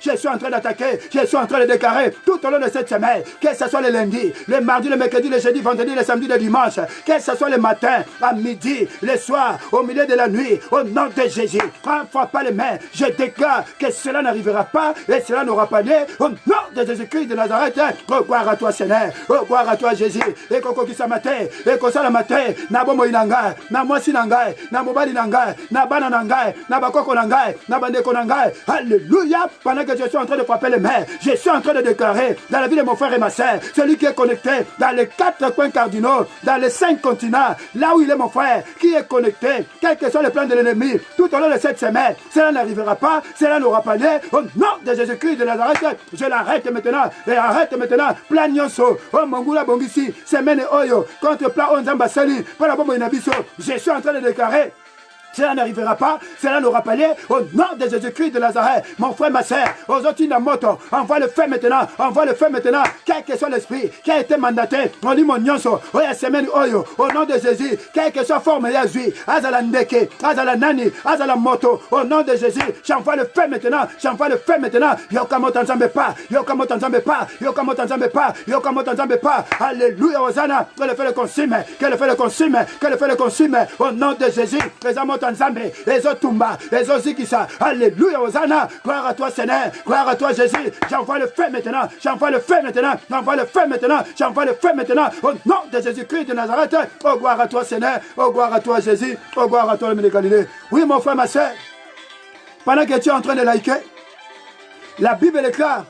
Je suis en train d'attaquer. Je suis en train de déclarer tout au long de cette semaine. Que ce soit le lundi, le mardi, le mercredi, le jeudi, vendredi, le samedi, le dimanche. Que ce soit le matin, à midi, le soir, au milieu de la nuit. Au nom de Jésus. Enfin pas les mains. Je déclare que cela n'arrivera pas et cela n'aura pas lieu. Au nom de Jésus-Christ de Nazareth. Oh, gloire à toi, Seigneur. Oh, gloire à toi, Jésus. Et koko qui matin. Et ko sala matin. Na bomo inanga. Na mwasi nangai. Na mobali nangai. Na bana nangai. Na bakoko nangai. Na bandeko nangai. Alléluia. Pendant que je suis en train de frapper les mains, je suis en train de déclarer dans la vie de mon frère et ma soeur, celui qui est connecté dans les 4 coins cardinaux, dans les 5 continents, là où il est mon frère, qui est connecté, quel que soit le plan de l'ennemi, tout au long de cette semaine, cela n'arrivera pas, cela n'aura pas lieu. Au nom de Jésus-Christ de Nazareth, je l'arrête maintenant et arrête maintenant. Plan nyonso, oh mongula bongisi, semaine oyo, contre plan onzamba sali, pour la bombe inabiso, je suis en train de déclarer. Cela n'arrivera pas, cela n'aura pas lieu. Au nom de Jésus-Christ de Nazareth, mon frère, ma soeur, aux autres moto, envoie le feu maintenant, envoie le feu maintenant, quel que soit l'esprit qui a été mandaté, on dit mon nyonso, oya semaine oyo, au nom de Jésus, quel que soit forme yazui, azala ndeke, azala nani, azala moto, au nom de Jésus, j'envoie le feu maintenant, j'envoie le feu maintenant, yokamo tanzambe pas, yokamo tanzambe pas, yokamo tanzambe pas, yokamo tanzambe pas, alléluia, Hosanna, que le feu le consume, que le feu le consume, que le feu le consume, au nom de Jésus, les amours Tanzambe, Ezotumba, Ezozikisa, alléluia, Hosanna, gloire à toi Seigneur, gloire à toi Jésus, j'envoie le feu maintenant, j'envoie le feu maintenant, j'envoie le feu maintenant, j'envoie le feu maintenant, au nom de Jésus-Christ de Nazareth, oh gloire à toi Seigneur, oh gloire à toi Jésus, oh gloire à toi le de Galilée. Oui mon frère, ma soeur, pendant que tu es en train de liker, la Bible déclare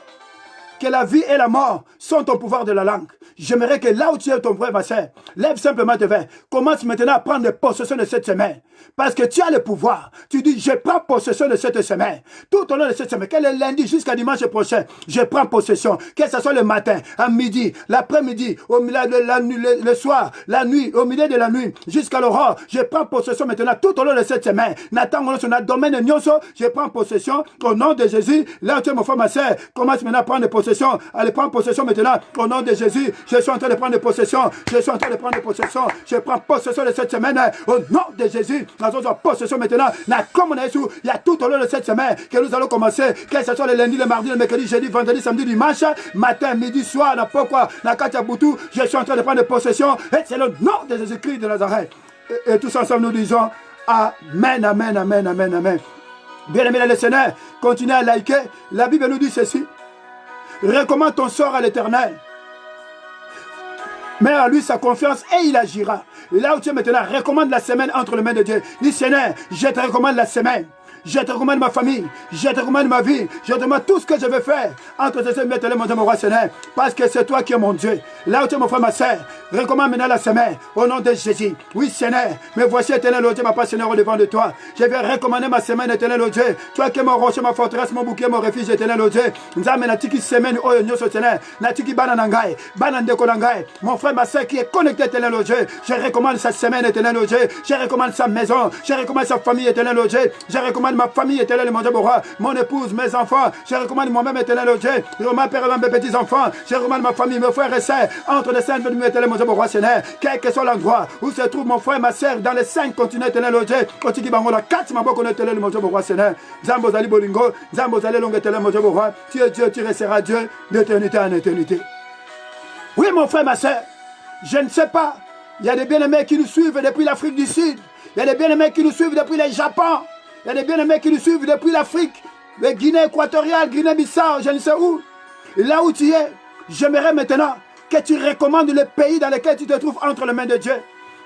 que la vie et la mort sont au pouvoir de la langue. J'aimerais que là où tu es, ton frère, ma soeur, lève simplement tes mains. Commence maintenant à prendre possession de cette semaine. Parce que tu as le pouvoir. Tu dis, je prends possession de cette semaine. Tout au long de cette semaine, quel est lundi jusqu'à dimanche prochain, je prends possession. Que ce soit le matin, à midi, l'après-midi, au milieu de la nuit, le soir, la nuit, au milieu de la nuit, jusqu'à l'aurore. Je prends possession maintenant tout au long de cette semaine. Nathan, on a domaine de Nyonso, je prends possession au nom de Jésus. Là où tu es, mon frère, ma soeur, commence maintenant à prendre possession. Allez, prends possession maintenant au nom de Jésus. Je suis en train de prendre possession. Je suis en train de prendre possession. Je prends possession de cette semaine au nom de Jésus. Nous avons possession maintenant. Il y a tout au long de cette semaine que nous allons commencer. Que ce soit le lundi, le mardi, le mercredi, jeudi, vendredi, samedi, dimanche, matin, midi, soir, n'importe quoi, je suis en train de prendre possession. Et c'est le nom de Jésus-Christ de Nazareth. Et tous ensemble nous disons Amen, Amen, Amen, Amen, Amen. Bien-aimés dans le Seigneur, continuez à liker. La Bible nous dit ceci. Recommande ton sort à l'Éternel. Mets à lui sa confiance et il agira. Et là où tu es maintenant, recommande la semaine entre les mains de Dieu. Dis Seigneur, je te recommande la semaine. Je te recommande ma famille, je te recommande ma vie, je te recommande tout ce que je vais faire entre tes mains, mon Dieu, mon roi Seigneur, parce que c'est toi qui es mon Dieu. Là où tu es mon frère, ma soeur, recommande maintenant la semaine, au nom de Jésus. Oui, Seigneur, mais voici, éternel, oh Dieu, ma part, Seigneur, au devant de toi. Je vais recommander ma semaine, éternel, oh Dieu. Toi qui es mon rocher, ma forteresse, mon bouclier, mon refuge, éternel, oh Dieu. Nous amène à tiki semaine, oh Dieu, Seigneur, natiki bananangai, banandeko nangai. Mon frère, ma soeur qui est connecté, éternel, oh Dieu. Je recommande sa semaine, éternel, oh Dieu. Je recommande sa maison, je recommande sa famille, éternel, oh Dieu. Je recommande ma famille, éternel, mon Dieu, mon roi, mon épouse, mes enfants, je recommande moi-même, éternel, oh Dieu, je recommande père et mes petits-enfants, je recommande ma famille, mes frères et sœurs, entre les saints, éternel, mon Dieu, mon roi, Seigneur, quel que soit l'endroit où se trouve mon frère et ma sœur, dans les 5 continents, éternel, oh Dieu, Otiki Bangola, 4 maboko, éternel, mon Dieu, mon roi, Seigneur, Zambo Zali Bolingo, Zambo Zali Long, éternel, mon Dieu, mon roi, tu es Dieu, tu resteras Dieu, d'éternité en éternité. Oui, mon frère, ma sœur, je ne sais pas, il y a des bien-aimés qui nous suivent depuis l'Afrique du Sud, il y a des bien-aimés qui nous suivent depuis le Japon. Il y a des bien-aimés qui nous suivent depuis l'Afrique, la Guinée équatoriale, Guinée-Bissau, je ne sais où. Et là où tu es, j'aimerais maintenant que tu recommandes le pays dans lequel tu te trouves entre les mains de Dieu.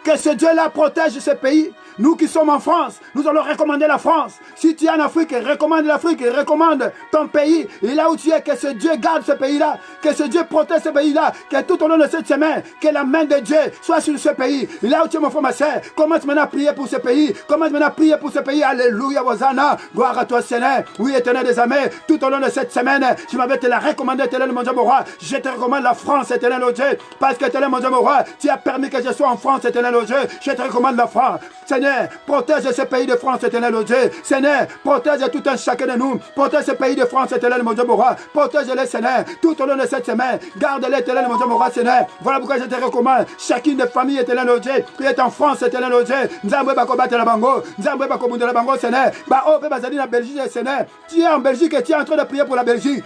Que ce Dieu-là protège ce pays. Nous qui sommes en France, nous allons recommander la France. Si tu es en Afrique, recommande l'Afrique, recommande ton pays. Et là où tu es, que ce Dieu garde ce pays-là, que ce Dieu protège ce pays-là, que tout au long de cette semaine, que la main de Dieu soit sur ce pays. Et là où tu es, mon frère, ma soeur, commence maintenant à prier pour ce pays. Commence maintenant à prier pour ce pays. Alléluia, Hosanna. Gloire à toi, Seigneur. Oui, éternel des armées, tout au long de cette semaine, tu m'avais te la recommandé, éternel, mon Dieu, mon roi. Je te recommande la France, éternel, mon Dieu, parce que, éternel, mon Dieu, mon roi, tu as permis que je sois en France, éternel, mon Dieu. Je te recommande la France. Seigneur, Seigneur, protège ce pays de France, éternel Dieu. Seigneur, protège tout un chacun de nous. Protège ce pays de France, éternel mon Dieu, mon roi. Protège-les, Seigneur, tout au long de cette semaine. Garde-les, éternel mon Dieu, mon roi, Seigneur. Voilà pourquoi je te recommande chacune des familles, éternel Dieu, qui est en France, éternel Dieu. Nzambwe bakobata la bango, Nzambwe bakobunda la bango, Seigneur. Bah, oh, bazali na Belgique, Seigneur. Tu es en Belgique et tu es en train de prier pour la Belgique.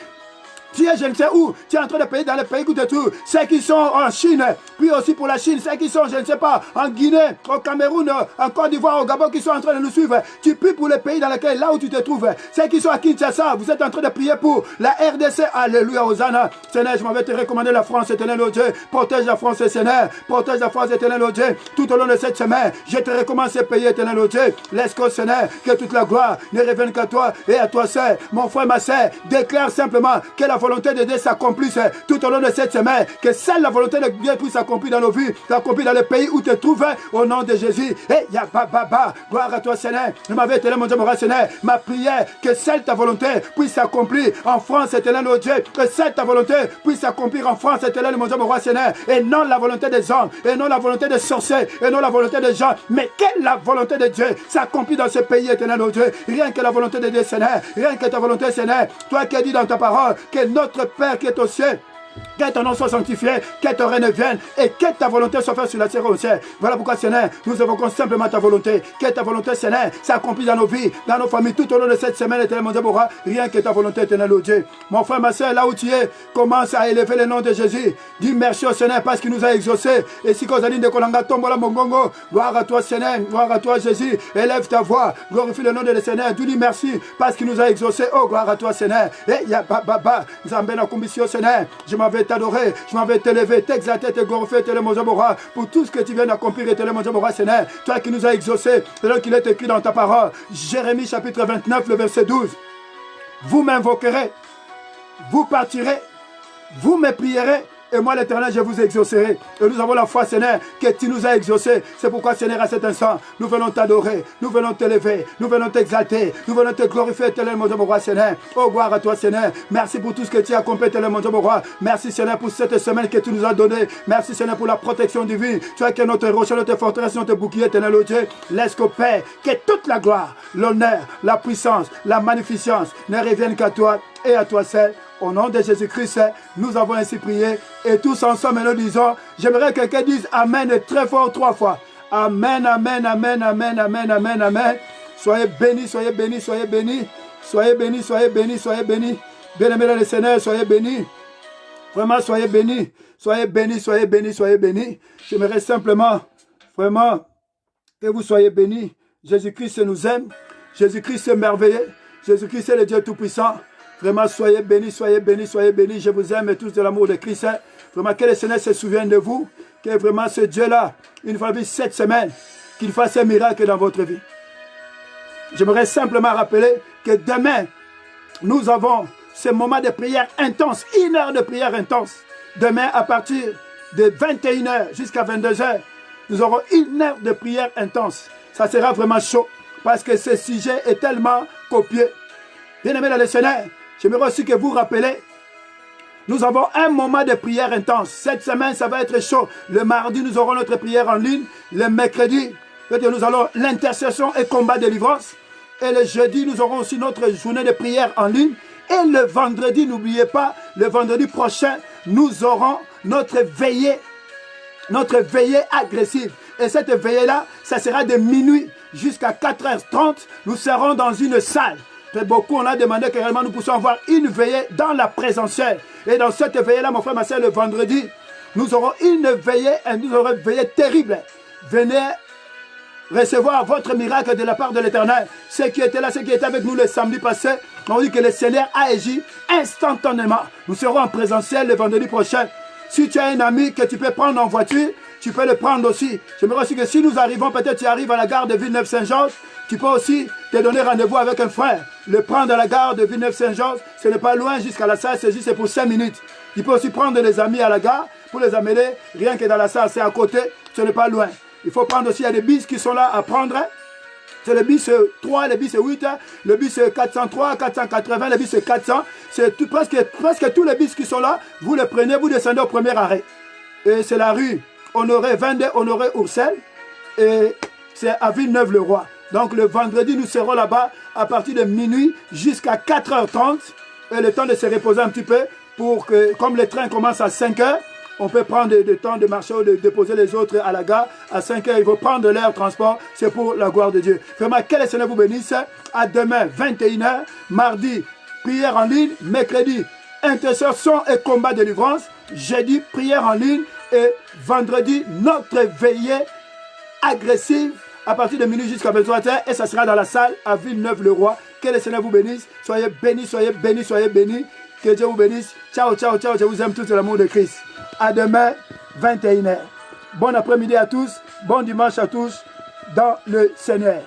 Tu es, je ne sais où, tu es en train de payer dans les pays où tu trouves. Ceux qui sont en Chine, puis aussi pour la Chine, ceux qui sont, je ne sais pas, en Guinée, au Cameroun, en Côte d'Ivoire, au Gabon, qui sont en train de nous suivre. Tu pries pour les pays dans lesquels, là où tu te trouves. Ceux qui sont à Kinshasa, vous êtes en train de prier pour la RDC. Alléluia, Hosanna. Seigneur, je m'en vais te recommander la France, éternel Dieu. Protège la France, Seigneur. Protège la France, éternel Dieu. Tout au long de cette semaine, je te recommande ces pays, éternel Dieu. Laisse que, Seigneur, que toute la gloire ne revienne qu'à toi et à toi seul. Mon frère, ma sœur, déclare simplement que la volonté de Dieu s'accomplisse tout au long de cette semaine, que seule la volonté de Dieu puisse s'accomplir dans nos vies, s'accomplir dans le pays où tu te trouves, au nom de Jésus. Et gloire à toi, Seigneur. Je m'avais éternel, mon Dieu, mon roi, Seigneur. Ma prière, que seule ta volonté puisse s'accomplir en France, éternel, mon Dieu. Que seule ta volonté puisse s'accomplir en France, éternel, mon Dieu, mon roi, Seigneur. Et non la volonté des hommes, et non la volonté des sorciers, et non la volonté des gens, mais que la volonté de Dieu s'accomplit dans ce pays, éternel, mon Dieu. Rien que la volonté de Dieu, Seigneur. Rien que ta volonté, Seigneur. Toi qui as dit dans ta parole que notre Père qui est au ciel, que ton nom soit sanctifié, que ton règne vienne et que ta volonté soit faite sur la terre au ciel. Voilà pourquoi, Seigneur, nous évoquons simplement ta volonté. Que ta volonté, Seigneur, s'accomplit dans nos vies, dans nos familles, tout au long de cette semaine, éternel mon Dieu, mon roi. Rien que ta volonté, éternel au Dieu. Mon frère, ma soeur, là où tu es, commence à élever le nom de Jésus. Dis merci au Seigneur parce qu'il nous a exaucés. Et si Kozali de Kolanga tombe là, mon gongo, gloire à toi, Seigneur, gloire à toi, Jésus. Élève ta voix, glorifie le nom de le Seigneur. Dis merci parce qu'il nous a exaucés. Oh, gloire à toi, Seigneur. Et ya baba, Zambena Kumbisio, Seigneur. Je m'en vais t'adorer, je m'en vais t'élever, t'exalter, te glorifier, te le mon Dieu, mon roi, pour tout ce que tu viens d'accomplir, et te le mon Dieu, mon roi, Seigneur. Toi qui nous as exaucés, c'est qu'il est écrit dans ta parole. Jérémie chapitre 29, le verset 12. Vous m'invoquerez, vous partirez, vous me prierez, et moi, l'Éternel, je vous exaucerai. Et nous avons la foi, Seigneur, que tu nous as exaucés. C'est pourquoi, Seigneur, à cet instant, nous venons t'adorer, nous venons t'élever, nous venons t'exalter, nous venons te glorifier, Éternel, mon Dieu, mon roi, Seigneur. Oh, gloire à toi, Seigneur. Merci pour tout ce que tu as accompli, Éternel, mon Dieu, mon roi. Merci, Seigneur, pour cette semaine que tu nous as donnée. Merci, Seigneur, pour la protection divine. Tu es que notre rocher, notre forteresse, notre bouclier, Éternel, oh Dieu. Laisse qu'au Père, que toute la gloire, l'honneur, la puissance, la magnificence ne reviennent qu'à toi et à toi seul. Au nom de Jésus-Christ, nous avons ainsi prié. Et tous ensemble, nous disons, j'aimerais que quelqu'un dise Amen très fort 3 fois. Amen, Amen, Amen, Amen, Amen, Amen, Amen. Soyez bénis, soyez bénis, soyez bénis. Soyez bénis, soyez bénis, soyez bénis. Bien-aimés dans le Seigneur, soyez bénis. Vraiment, soyez bénis. Soyez bénis, soyez bénis, soyez bénis. J'aimerais simplement, vraiment, que vous soyez bénis. Jésus-Christ nous aime. Jésus-Christ est merveilleux. Jésus-Christ est le Dieu Tout-Puissant. Vraiment, soyez bénis, soyez bénis, soyez bénis. Je vous aime tous de l'amour de Christ. Vraiment, que le Seigneur se souvienne de vous. Que vraiment ce Dieu-là, une fois vu cette semaine, qu'il fasse un miracle dans votre vie. J'aimerais simplement rappeler que demain, nous avons ce moment de prière intense, 1 heure de prière intense. Demain, à partir de 21h jusqu'à 22h, nous aurons 1 heure de prière intense. Ça sera vraiment chaud parce que ce sujet est tellement copieux. Bien-aimés dans le Seigneur, j'aimerais aussi que vous rappelez, nous avons un moment de prière intense. Cette semaine, ça va être chaud. Le mardi, nous aurons notre prière en ligne. Le mercredi, nous allons l'intercession et combat de délivrance. Et le jeudi, nous aurons aussi notre journée de prière en ligne. Et le vendredi, n'oubliez pas, le vendredi prochain, nous aurons notre veillée agressive. Et cette veillée-là, ça sera de minuit jusqu'à 4h30. Nous serons dans une salle. Très beaucoup, on a demandé que réellement nous puissions avoir une veillée dans la présentielle. Et dans cette veillée-là, mon frère, ma soeur, le vendredi, nous aurons une veillée terrible. Venez recevoir votre miracle de la part de l'Éternel. Ceux qui étaient là, ceux qui étaient avec nous le samedi passé, on dit que le Seigneur a agi instantanément. Nous serons en présentiel le vendredi prochain. Si tu as un ami que tu peux prendre en voiture, tu peux le prendre aussi. J'aimerais aussi que si nous arrivons, peut-être tu arrives à la gare de Villeneuve-Saint-Georges, tu peux aussi te donner rendez-vous avec un frère. Le prendre à la gare de Villeneuve-Saint-Georges, ce n'est pas loin jusqu'à la salle, c'est juste pour 5 minutes. Tu peux aussi prendre des amis à la gare pour les amener, rien que dans la salle, c'est à côté, ce n'est pas loin. Il faut prendre aussi, il y a des bus qui sont là à prendre. C'est le bus 3, le bus 8, le bus 403, 480, le bus 400. C'est presque tous les bus qui sont là. Vous les prenez, vous descendez au premier arrêt. Et c'est la rue Honoré 22, Honoré Oursel. Et c'est à Villeneuve-le-Roi. Donc le vendredi, nous serons là-bas à partir de minuit jusqu'à 4h30. Et le temps de se reposer un petit peu pour que, comme le train commence à 5h, on peut prendre le temps de marcher ou de déposer les autres à la gare. À 5h, ils vont prendre leur transport. C'est pour la gloire de Dieu. Vraiment, que le Seigneur vous bénisse. À demain, 21h. Mardi, prière en ligne. Mercredi, intercession et combat de délivrance. Jeudi, prière en ligne. Et vendredi, notre veillée agressive à partir de minuit jusqu'à 23h. Et ça sera dans la salle à Villeneuve-le-Roi. Que le Seigneur vous bénisse. Soyez bénis, soyez bénis, soyez bénis. Que Dieu vous bénisse. Ciao, ciao, ciao. Je vous aime tous de l'amour de Christ. À demain, 21h. Bon après-midi à tous. Bon dimanche à tous dans le Seigneur.